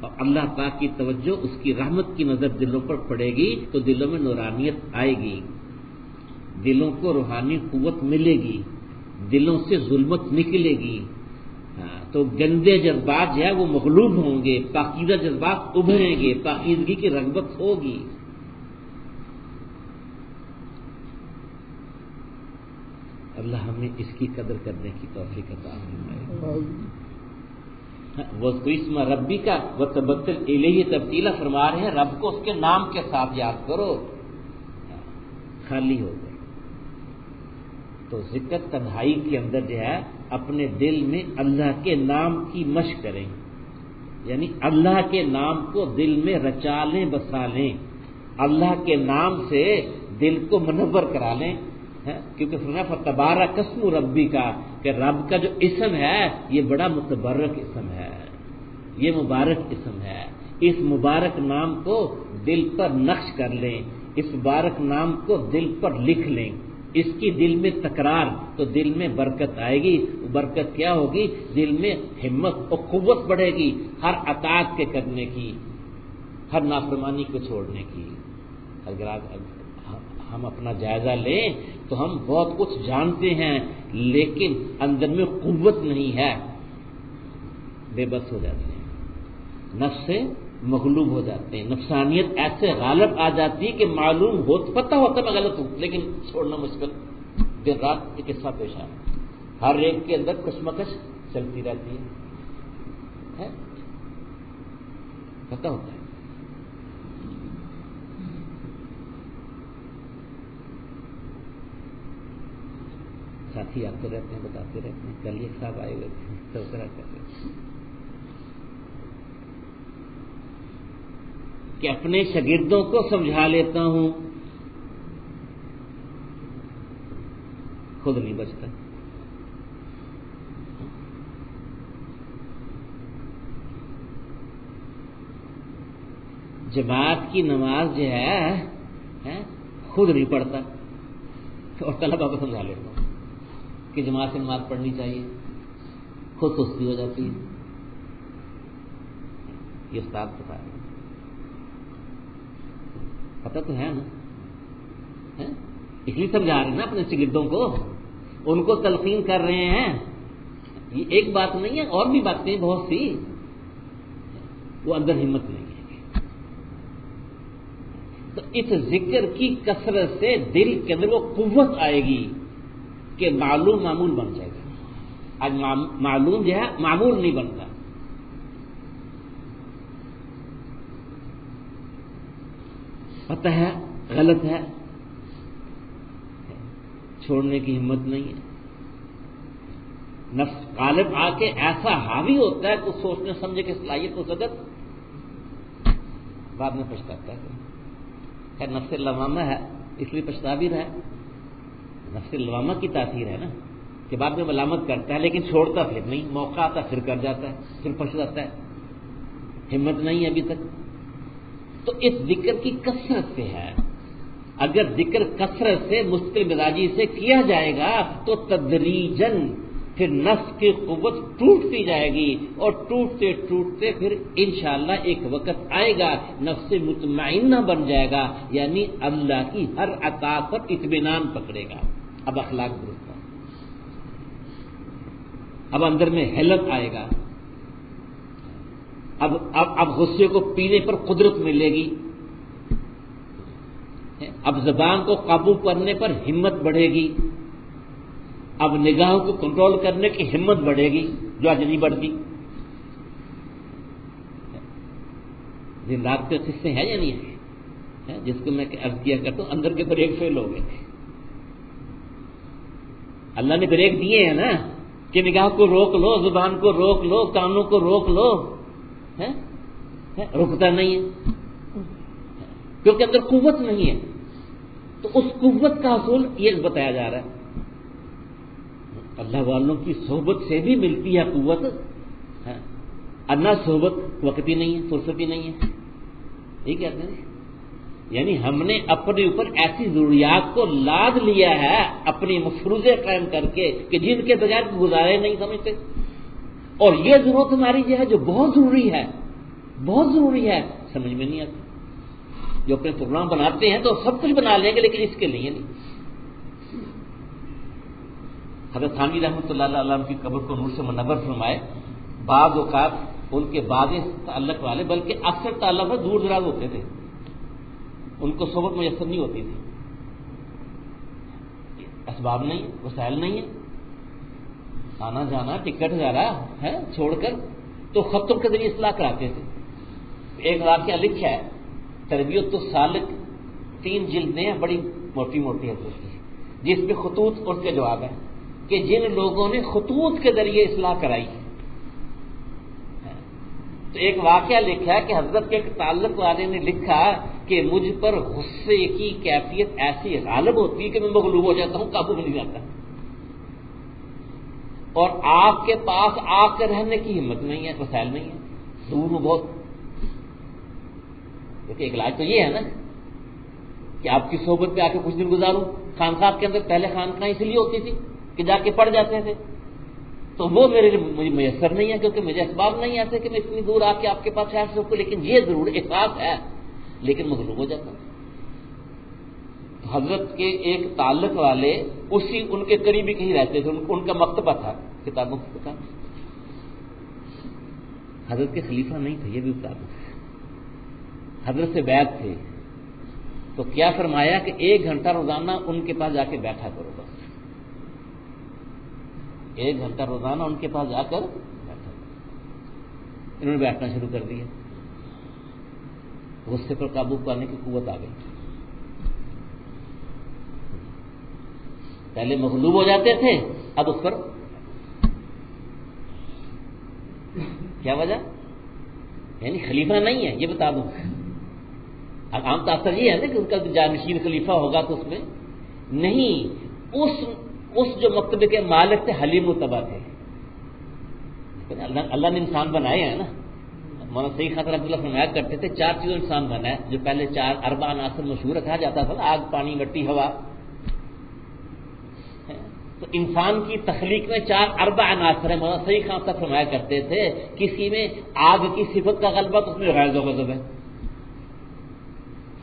اور اللہ پاک کی توجہ اس کی رحمت کی نظر دلوں پر پڑے گی تو دلوں میں نورانیت آئے گی، دلوں کو روحانی قوت ملے گی، دلوں سے ظلمت نکلے گی، تو گندے جذبات جو ہے وہ مغلوب ہوں گے، پاکیزہ جذبات ابھریں گے، پاکیزگی کی رغبت ہوگی۔ اللہ ہمیں اس کی قدر کرنے کی توفیق عطا فرمائے۔ وَاذْكُرِ اسْمَ رَبِّكَ وَتَبَتَّلْ إِلَيْهِ تبتیلا، فرما رہے ہیں رب کو اس کے نام کے ساتھ یاد کرو، خالی ہو گئے تو ذکر تنہائی کے اندر جو ہے اپنے دل میں اللہ کے نام کی مشق کریں، یعنی اللہ کے نام کو دل میں رچا لیں بسا لیں، اللہ کے نام سے دل کو منور کرا لیں، کیونکہ فرمایا فتبارک اسم ربی کا، کہ رب کا جو اسم ہے یہ بڑا متبرک اسم ہے، یہ مبارک اسم ہے، اس مبارک نام کو دل پر نقش کر لیں، اس مبارک نام کو دل پر لکھ لیں، اس کی دل میں تکرار، تو دل میں برکت آئے گی۔ برکت کیا ہوگی؟ دل میں ہمت اور قوت بڑھے گی ہر اطاعت کے کرنے کی، ہر نافرمانی کو چھوڑنے کی۔ اگر ہم اپنا جائزہ لیں تو ہم بہت کچھ جانتے ہیں لیکن اندر میں قوت نہیں ہے، بے بس ہو جاتے ہیں، نفس سے مغلوب ہو جاتے ہیں، نفسانیت ایسے غالب آ جاتی ہے کہ معلوم ہو پتہ ہوتا میں غلط ہوں لیکن چھوڑنا مشکل۔ دیر رات ایک قصہ پیش آیا، ہر ایک کے اندر کشمکش چلتی رہتی ہے، پتہ ہوتا ہے، ساتھی آتے رہتے ہیں بتاتے رہتے ہیں، کل ایک صاحب آئے ہوئے تھے تذکرہ کر رہے تھے کہ اپنے شاگردوں کو سمجھا لیتا ہوں خود نہیں بچتا۔ جماعت کی نماز جو ہے خود نہیں پڑھتا اور طلبہ کو سمجھا لیتا ہوں کہ جماعت سے نماز پڑھنی چاہیے، خود سستی ہو جاتی ہے۔ یہ استاد بتا رہے ہیں، پتہ تو ہے نا، اس لیے سمجھا رہے ہیں نا اپنے شاگردوں کو، ان کو تلقین کر رہے ہیں۔ یہ ایک بات نہیں ہے، اور بھی باتیں بہت سی، وہ اندر ہمت نہیں ہے۔ تو اس ذکر کی کثرت سے دل کے اندر وہ قوت آئے گی کہ معلوم معمول بن جائے گا۔ آج معلوم جو ہے معمول نہیں بنتا، پتہ ہے غلط ہے، چھوڑنے کی ہمت نہیں ہے. نفس غالب آ کے ایسا حاوی ہوتا ہے کہ سوچنے سمجھے کہ صلاحیت کو صدق بعد میں پچھتاتا ہے. خیر نفس لوامہ ہے اس لیے پچھتا بھی رہا ہے. نفس لوامہ کی تاثیر ہے نا کہ بعد میں ملامت کرتا ہے لیکن چھوڑتا پھر نہیں، موقع آتا پھر کر جاتا ہے، پھر پچھتاتا ہے. ہمت نہیں ابھی تک. تو اس ذکر کی کثرت سے ہے. اگر ذکر کثرت سے مستقل مزاجی سے کیا جائے گا تو تدریجاً پھر نفس کی قوت ٹوٹتی جائے گی، اور ٹوٹتے ٹوٹتے پھر انشاءاللہ ایک وقت آئے گا نفس مطمئنہ بن جائے گا، یعنی اللہ کی ہر عطا پر اطمینان پکڑے گا. اب اخلاق درست ہے، اب اندر میں حلم آئے گا، اب غصے کو پینے پر قدرت ملے گی، اب زبان کو قابو کرنے پر ہمت بڑھے گی، اب نگاہوں کو کنٹرول کرنے کی ہمت بڑھے گی جو آج نہیں بڑھتی. دن رات کے قصے ہیں یا نہیں ہے، جس کو میں عرض کیا کرتا ہوں اندر کے بریک فیل ہو گئے. اللہ نے بریک دیے ہیں نا کہ نگاہ کو روک لو، زبان کو روک لو، کانوں کو روک لو، رکتا نہیں ہے کیونکہ اندر قوت نہیں ہے. تو اس قوت کا حصول یہ بتایا جا رہا ہے. اللہ والوں کی صحبت سے بھی ملتی ہے قوت، انا صحبت وقت ہی نہیں ہے، فرصت ہی نہیں ہے. یہ کہتے ہیں یعنی ہم نے اپنے اوپر ایسی ضروریات کو لاد لیا ہے اپنی مفروضے قائم کر کے کہ جن کے بغیر گزارے نہیں سمجھتے. اور یہ ضرورت ہماری جو ہے جو بہت ضروری ہے، بہت ضروری ہے، سمجھ میں نہیں آتی. جو اپنے پروگرام بناتے ہیں تو سب کچھ بنا لیں گے لیکن اس کے لیے نہیں. حضرت تھانوی رحمۃ اللہ علیہ کی قبر کو نور سے منور فرمائے. بعض اوقات ان کے بعض تعلق والے بلکہ اکثر تعلق دور دراز ہوتے تھے، ان کو صحبت میسر نہیں ہوتی تھی، اسباب نہیں، وسائل نہیں ہے، آنا جانا ٹکٹ وغیرہ ہے چھوڑ کر تو خطوں کے ذریعے اصلاح کراتے تھے. ایک واقعہ لکھا ہے تربیت السالک 3 جلدیں ہیں بڑی موٹی موٹی حضرت کی، جس میں خطوط ان کے جواب ہیں کہ جن لوگوں نے خطوط کے ذریعے اصلاح کرائی. تو ایک واقعہ لکھا ہے کہ حضرت کے ایک تعلق والے نے لکھا کہ مجھ پر غصے کی کیفیت ایسی غالب ہوتی ہے کہ میں مغلوب ہو جاتا ہوں، قابو میں نہیں جاتا، اور آپ کے پاس آ کر رہنے کی ہمت نہیں ہے، وسائل نہیں ہے، دور ہوں بہت. کیونکہ ایک علاج تو یہ ہے نا کہ آپ کی صحبت پہ آ کے کچھ دن گزاروں. خانقاہ کے اندر پہلے خانقاہ اس لیے ہوتی تھی کہ جا کے پڑھ جاتے تھے، تو وہ میرے لیے مجھے میسر نہیں ہے کیونکہ مجھے اسباب نہیں آتے کہ میں اتنی دور آ کے آپ کے پاس ٹھہر سکوں. لیکن یہ ضرور احساس ہے لیکن مغلوب ہو جاتا ہوں. تو حضرت کے ایک تعلق والے اسی ان کے قریبی کہیں رہتے تھے، ان کا مکتبہ تھا کتابوں کا. حضرت کے خلیفہ نہیں تھے، یہ بھی بتا دوں، حضرت سے بیعت تھے. تو کیا فرمایا کہ 1 گھنٹہ روزانہ ان کے پاس جا کے بیٹھا کرو. بس 1 گھنٹہ روزانہ ان کے پاس جا کر بیٹھا. انہوں نے بیٹھنا شروع کر دیا، غصے پر قابو پانے کی قوت آ گئی. پہلے مغلوب ہو جاتے تھے، اب اس پر کیا وجہ؟ یعنی خلیفہ نہیں ہے، یہ بتا دوں. اب عام تاثر یہ ہے نا کہ ان کا جانشین خلیفہ ہوگا تو اس میں نہیں، اس جو مکتبے کے مالک تھے حلیم متبع تھے. اللہ نے انسان بنائے ہیں نا. مولانا سید خان رحمۃ اللہ فرمایا کرتے تھے 4 چیزوں انسان بنا ہے جو پہلے 4 اربع عناصر مشہور رکھا جاتا تھا، آگ پانی مٹی ہوا. تو انسان کی تخلیق میں 4 اربع عناصر ہیں. مولانا سید خان تک فرمایا کرتے تھے کسی میں آگ کی صفت کا غلبہ تو اس میں غیظ و غضب ہے،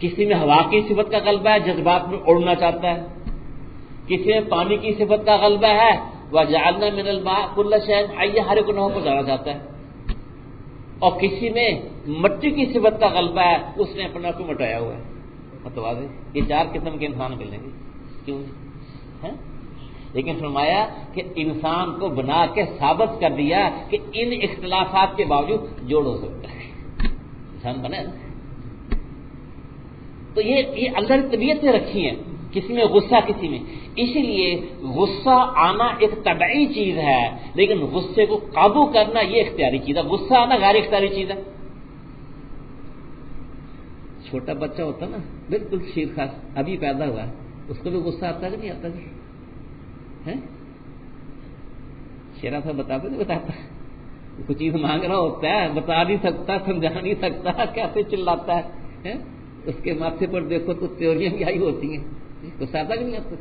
کسی میں ہوا کی صفت کا غلبہ ہے، جذبات میں اڑنا چاہتا ہے، کسی میں پانی کی صفت کا غلبہ ہے، وَجَعَلْنَا مِنَ الْمَاءِ كُلَّ شَيْءٍ حَيٍّ، ہر گناہوں کو جانا چاہتا ہے، اور کسی میں مٹی کی صفت کا غلبہ ہے، اس نے اپنے آپ کو مٹایا ہوا ہے. متوازی یہ 4 قسم کے انسان ملیں گے کیوں ہے؟ لیکن فرمایا کہ انسان کو بنا کے ثابت کر دیا کہ ان اختلافات کے باوجود جوڑ ہو سکتا ہے. انسان بنا ہے نا. تو یہ اللہ کی طبیعت نے رکھی ہے، کسی میں غصہ کسی میں، اسی لیے غصہ آنا ایک طبعی چیز ہے، لیکن غصے کو قابو کرنا یہ اختیاری چیز ہے، غصہ آنا غیر اختیاری چیز ہے۔ چھوٹا بچہ ہوتا نا بالکل شیر خاص ابھی پیدا ہوا ہے، اس کو بھی غصہ آتا ہے کہ نہیں آتا ہے؟ شیرا صاحب بتاتے نہیں بتاتا، کچھ چیز مانگ رہا ہوتا ہے بتا نہیں سکتا، سمجھا نہیں سکتا، کیسے چلاتا ہے، اس کے ماتھے پر دیکھو تو تیوریاں بھی آئی ہوتی ہیں، غصہ آتا کہ نہیں آتا؟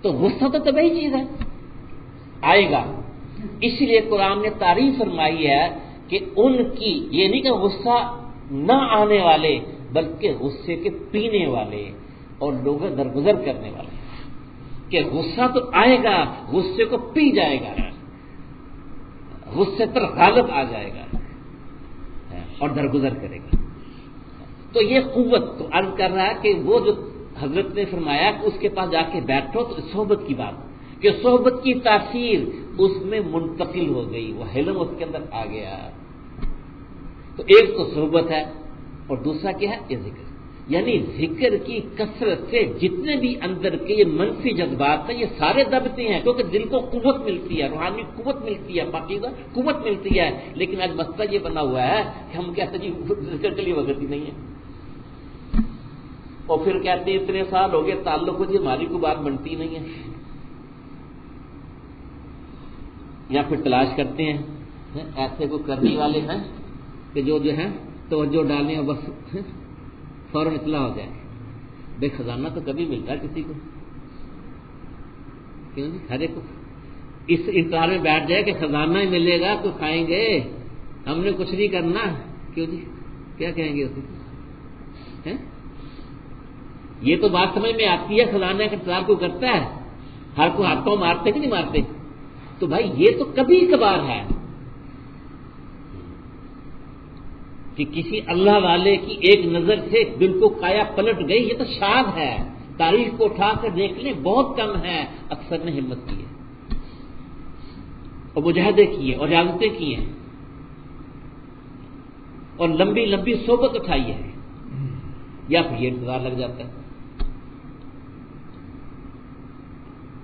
تو غصہ تو طبعی چیز ہے، آئے گا۔ اس لیے قرآن نے تعریف فرمائی ہے کہ ان کی، یہ نہیں کہ غصہ نہ آنے والے، بلکہ غصے کے پینے والے اور لوگوں درگزر کرنے والے، کہ غصہ تو آئے گا، غصے کو پی جائے گا، غصے پر غالب آ جائے گا اور درگزر کرے گا۔ تو یہ قوت تو عرض کر رہا ہے کہ وہ جو حضرت نے فرمایا کہ اس کے پاس جا کے بیٹھو، تو صحبت کی بات کہ صحبت کی تاثیر اس میں منتقل ہو گئی، وہ حلم اس کے اندر آ گیا۔ تو ایک تو صحبت ہے اور دوسرا کیا ہے؟ یہ ذکر، یعنی ذکر کی کثرت سے جتنے بھی اندر کے یہ منفی جذبات ہیں یہ سارے دبتے ہیں، کیونکہ دل کو قوت ملتی ہے، روحانی قوت ملتی ہے، پاکیزہ قوت ملتی ہے۔ لیکن آج مسئلہ یہ بنا ہوا ہے کہ ہم کہتے ہیں جی ذکر کے لیے وقت ہی نہیں ہے، اور پھر کہتے ہیں اتنے سال ہو گئے تعلق ہو جی ہماری کوئی بات بنتی نہیں ہے، یا پھر تلاش کرتے ہیں ایسے کو کرنے والے ہیں کہ جو ہے توجہ ڈالیں اور بس فوراً اطلاع ہو جائے۔ بے خزانہ تو کبھی ملتا ہے کسی کو، کیوں جی؟ ہر ایک کو اس انتظار میں بیٹھ جائے کہ خزانہ ہی ملے گا تو کھائیں گے، ہم نے کچھ نہیں کرنا، کیوں جی؟ کیا کہیں گے اسے؟ یہ تو بات سمجھ میں آتی ہے، خزانہ کا انتظار کو کرتا ہے، ہر کو ہاتھوں مارتے کہ نہیں مارتے؟ تو بھائی یہ تو کبھی کبھار ہے کہ کسی اللہ والے کی ایک نظر سے دل کو کایا پلٹ گئی، یہ تو شاد ہے، تاریخ کو اٹھا کر دیکھ لیں بہت کم ہے، اکثر نے ہمت کی ہے اور مجاہدے کیے اور ریاضتیں کی ہیں اور لمبی لمبی صحبت اٹھائی ہے، یا پھر یہ انتظار لگ جاتا ہے۔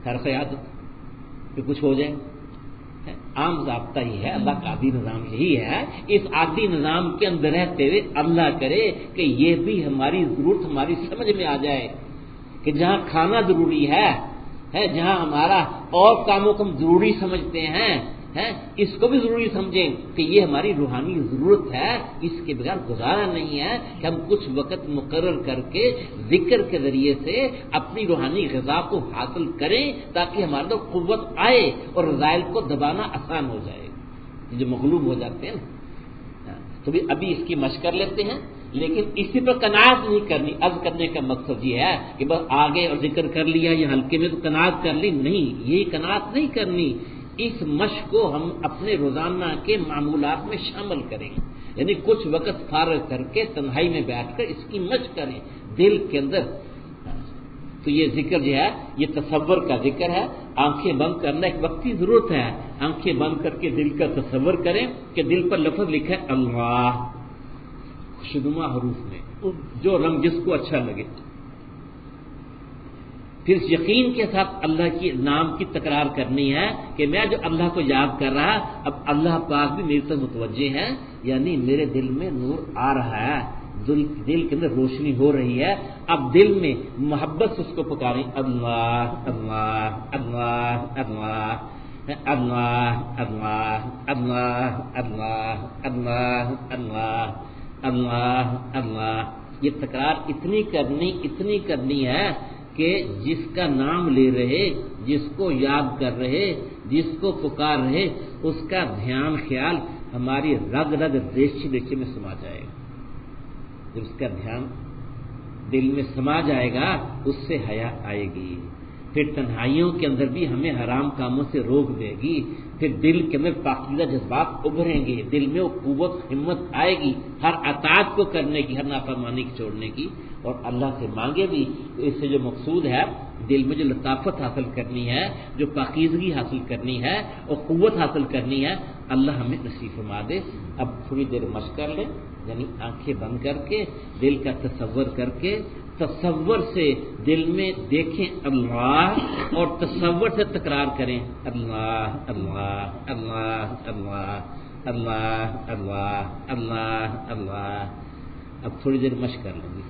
خیر خیال کہ کچھ ہو جائے، عام ضابطہ ہی ہے، اللہ کا عادی نظام یہی ہے، اس عادی نظام کے اندر رہتے ہوئے اللہ کرے کہ یہ بھی ہماری ضرورت ہماری سمجھ میں آ جائے کہ جہاں کھانا ضروری ہے، جہاں ہمارا اور کاموں کو ہم ضروری سمجھتے ہیں، اس کو بھی ضروری سمجھیں کہ یہ ہماری روحانی ضرورت ہے، اس کے بغیر گزارا نہیں ہے کہ ہم کچھ وقت مقرر کر کے ذکر کے ذریعے سے اپنی روحانی غذا کو حاصل کریں تاکہ ہمارے اندر قوت آئے اور رذائل کو دبانا آسان ہو جائے، جو مغلوب ہو جاتے ہیں نا۔ تو بھی ابھی اس کی مشق کر لیتے ہیں، لیکن اسی پر قناعت نہیں کرنی۔ عرض کرنے کا مقصد یہ ہے کہ بس آگے اور ذکر کر لیا یا ہلکے میں تو قناعت کر لی، نہیں، یہ قناعت نہیں کرنی۔ اس مشق کو ہم اپنے روزانہ کے معمولات میں شامل کریں، یعنی کچھ وقت فارغ کر کے تنہائی میں بیٹھ کر اس کی مشق کریں دل کے اندر۔ تو یہ ذکر جو ہے یہ تصور کا ذکر ہے، آنکھیں بند کرنا ایک وقتی ضرورت ہے، آنکھیں بند کر کے دل کا تصور کریں کہ دل پر لفظ لکھا ہے اللہ، خوشنما حروف میں، جو رنگ جس کو اچھا لگے، پھر یقین کے ساتھ اللہ کے نام کی تکرار کرنی ہے کہ میں جو اللہ کو یاد کر رہا، اب اللہ پاک بھی میری طرف متوجہ ہے، یعنی میرے دل میں نور آ رہا ہے، دل کے اندر روشنی ہو رہی ہے، اب دل میں محبت سے اس کو پکاریں اللہ اللہ اللہ اللہ اللہ اللہ اللہ اللہ اللہ اللہ اللہ اللہ، یہ تکرار اتنی کرنی ہے کہ جس کا نام لے رہے، جس کو یاد کر رہے، جس کو پکار رہے، اس کا دھیان خیال ہماری رگ رگ ریشے میں سما جائے گا۔ جب اس کا دھیان دل میں سما جائے گا اس سے حیا آئے گی، پھر تنہائیوں کے اندر بھی ہمیں حرام کاموں سے روک دے گی، پھر دل کے اندر پاکیزہ جذبات ابھریں گے، دل میں وہ قوت ہمت آئے گی ہر اطاعت کو کرنے کی، ہر نافرمانی کو چھوڑنے کی، اور اللہ سے مانگے بھی تو اس سے جو مقصود ہے دل میں جو لطافت حاصل کرنی ہے، جو پاکیزگی حاصل کرنی ہے اور قوت حاصل کرنی ہے، اللہ ہمیں نصیب فرما دے۔ اب تھوڑی دیر مشق کر لیں، یعنی آنکھیں بند کر کے دل کا تصور کر کے، تصور سے دل میں دیکھیں اللہ، اور تصور سے تکرار کریں اللہ اللہ اللہ اللہ اللہ اللہ اللہ اللہ۔ اب تھوڑی دیر مشق کر لیں گے۔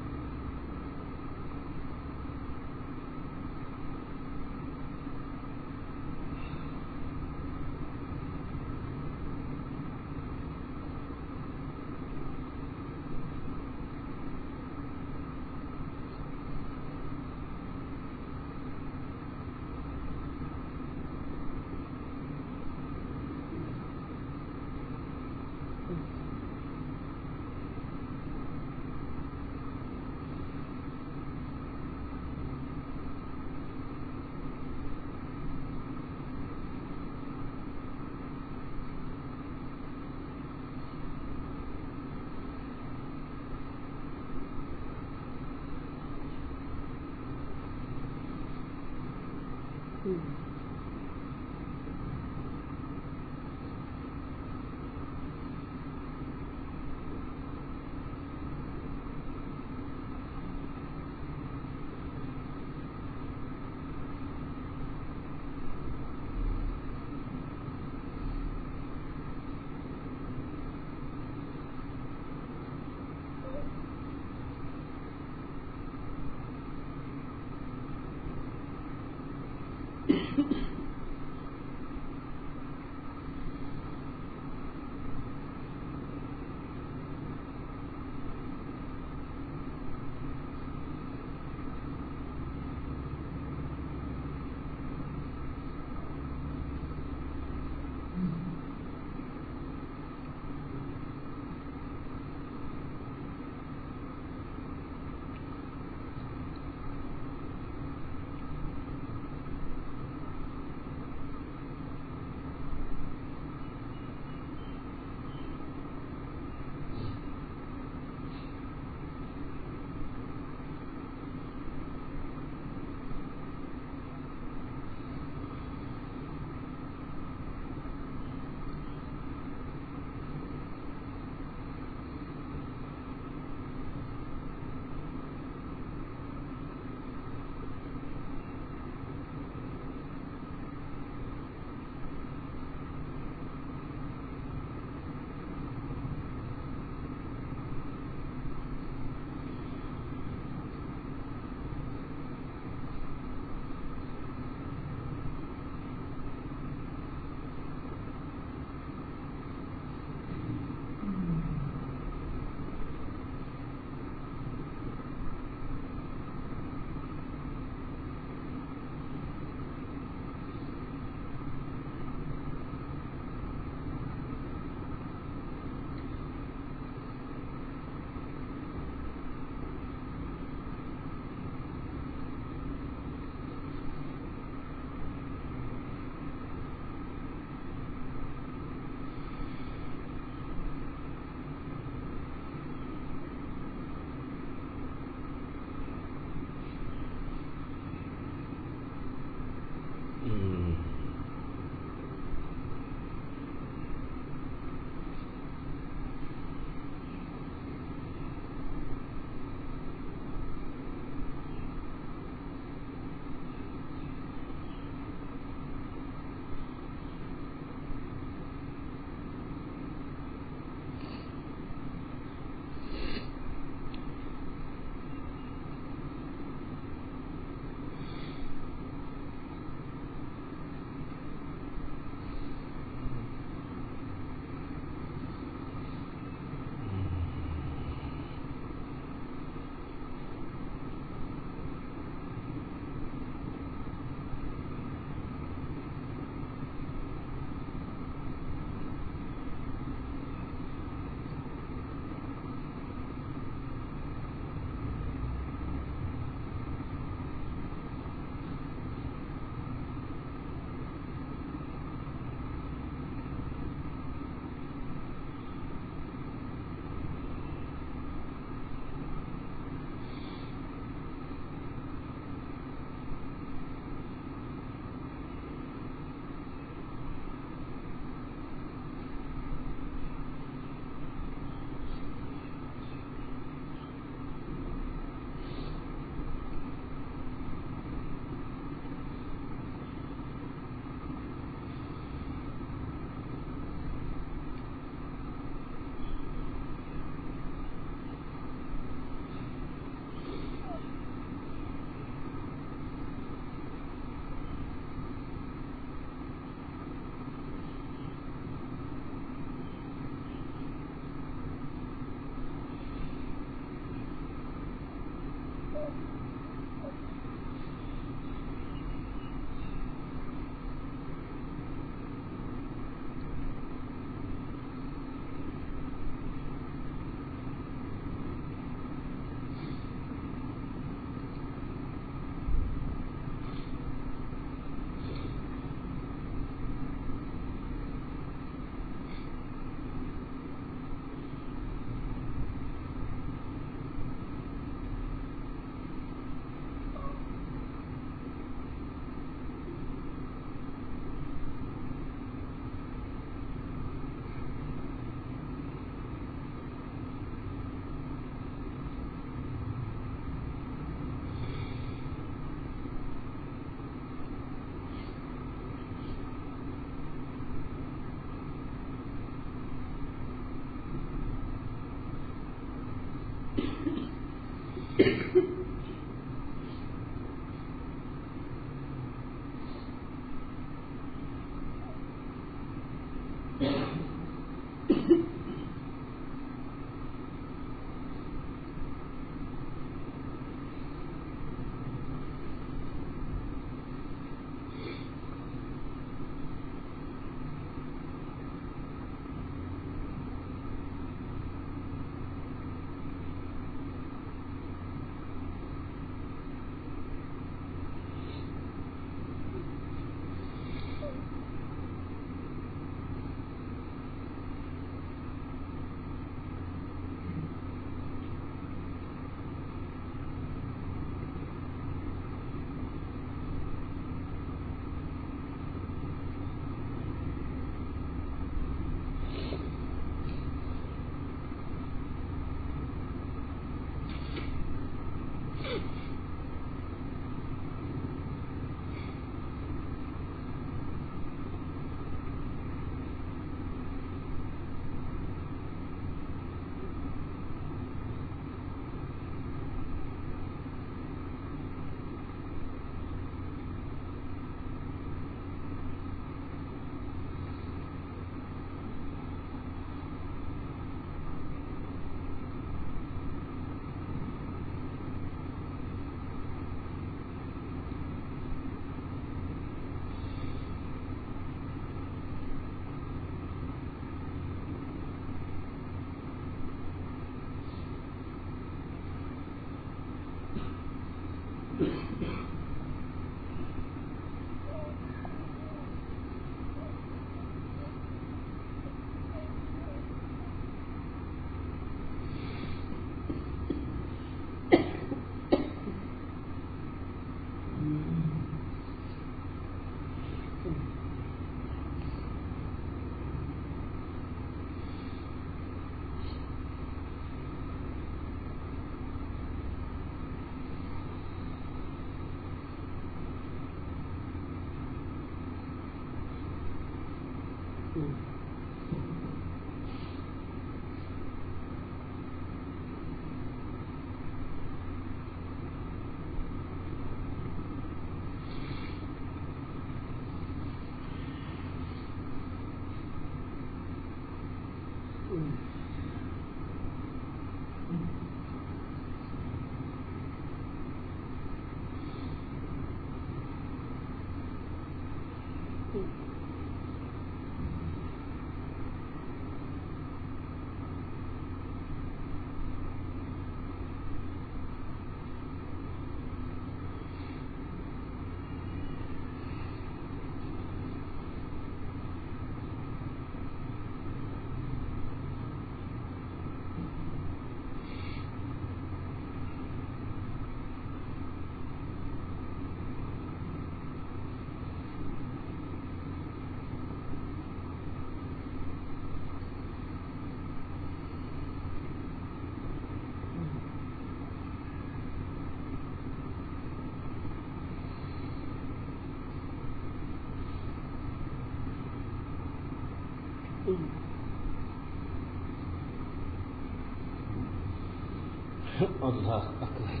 اللہ اکبر.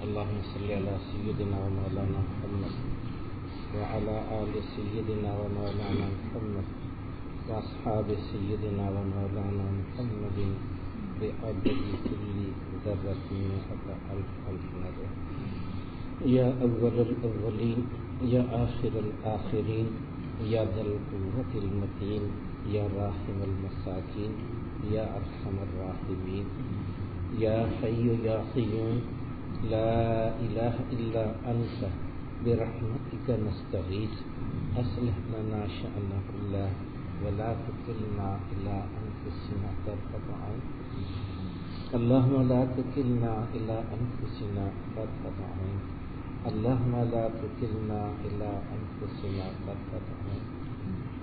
اللهم صل على سيدنا ومولانا محمد وعلى آل سيدنا ومولانا محمد وأصحاب سيدنا ومولانا محمد بعدد كل ذرة مئة ألف مرة. يا أول الأولين يا آخر الآخرين يا ذا القوة المتين يا راحم المساكين يا أرحم الراحمين يا حي يا قيوم لا إله إلا أنت برحمتك نستغيث أصلح لنا شأننا كله ولا تكلنا إلى أنفسنا طرفة عين. اللهم لا تكلنا إلى أنفسنا طرفة عين. اللهم لا تكلنا إلى أنفسنا طرفة عين.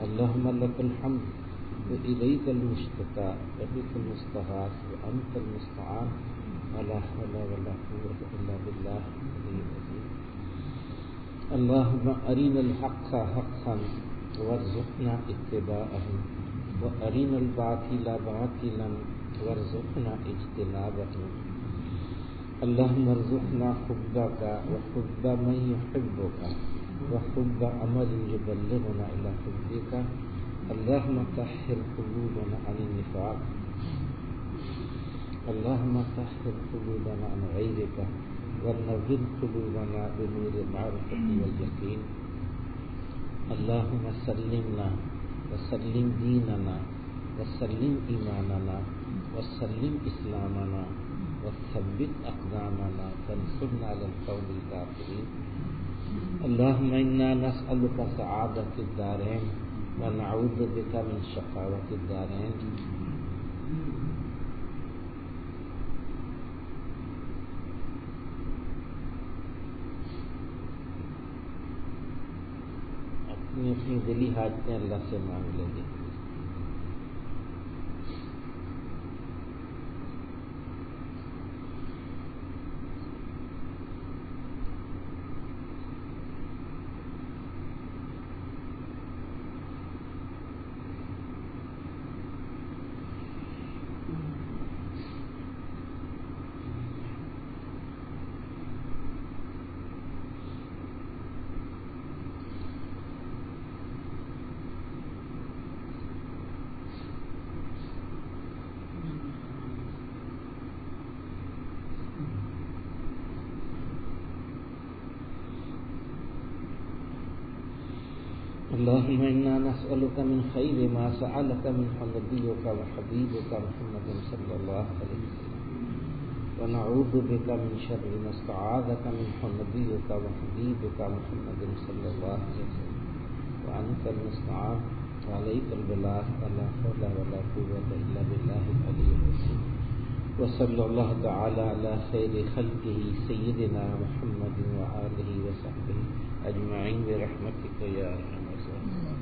اللهم لك الحمد وإليك المشتكى وبك المستغاث وأنت المستعان ولا حول ولا قوة إلا بالله العلي العظيم. اللهم أرنا الحق حقا وارزقنا اتباعه وأرنا الباطل باطلا وارزقنا اجتنابه. اللهم ارزقنا حبك وحب من يحبك وحب عمل يبلغنا إلى حبك. اللهم طهر قلوبنا عن النفاق. اللهم طهر قلوبنا عن غيرك ونور قلوبنا بنور المعرفة واليقين. اللهم سلمنا وسلم ديننا وسلم إيماننا وسلم إسلامنا وثبت أقدامنا وانصرنا على القوم الكافرين. اللهم إنا نسألك سعادة الدارين ونعوذ بك من شقاوة الدارين. اپنی اپنی دلی حاجتیں اللہ سے مانگ لیں گے. اللهم إنا نسألك من خير ما سألك منه نبيك وحبيبك محمد صلى الله عليه وسلم ونعوذ بك من شر ما استعاذك منه نبيك وحبيبك محمد صلى الله عليه وسلم وأنت المستعان وعليك البلاغ ولا حول ولا قوة إلا بالله العلي العظيم. وصلى الله تعالى على خير خلقه سيدنا محمد وآله وصحبه أجمعين برحمتك يا أرحم الراحمين.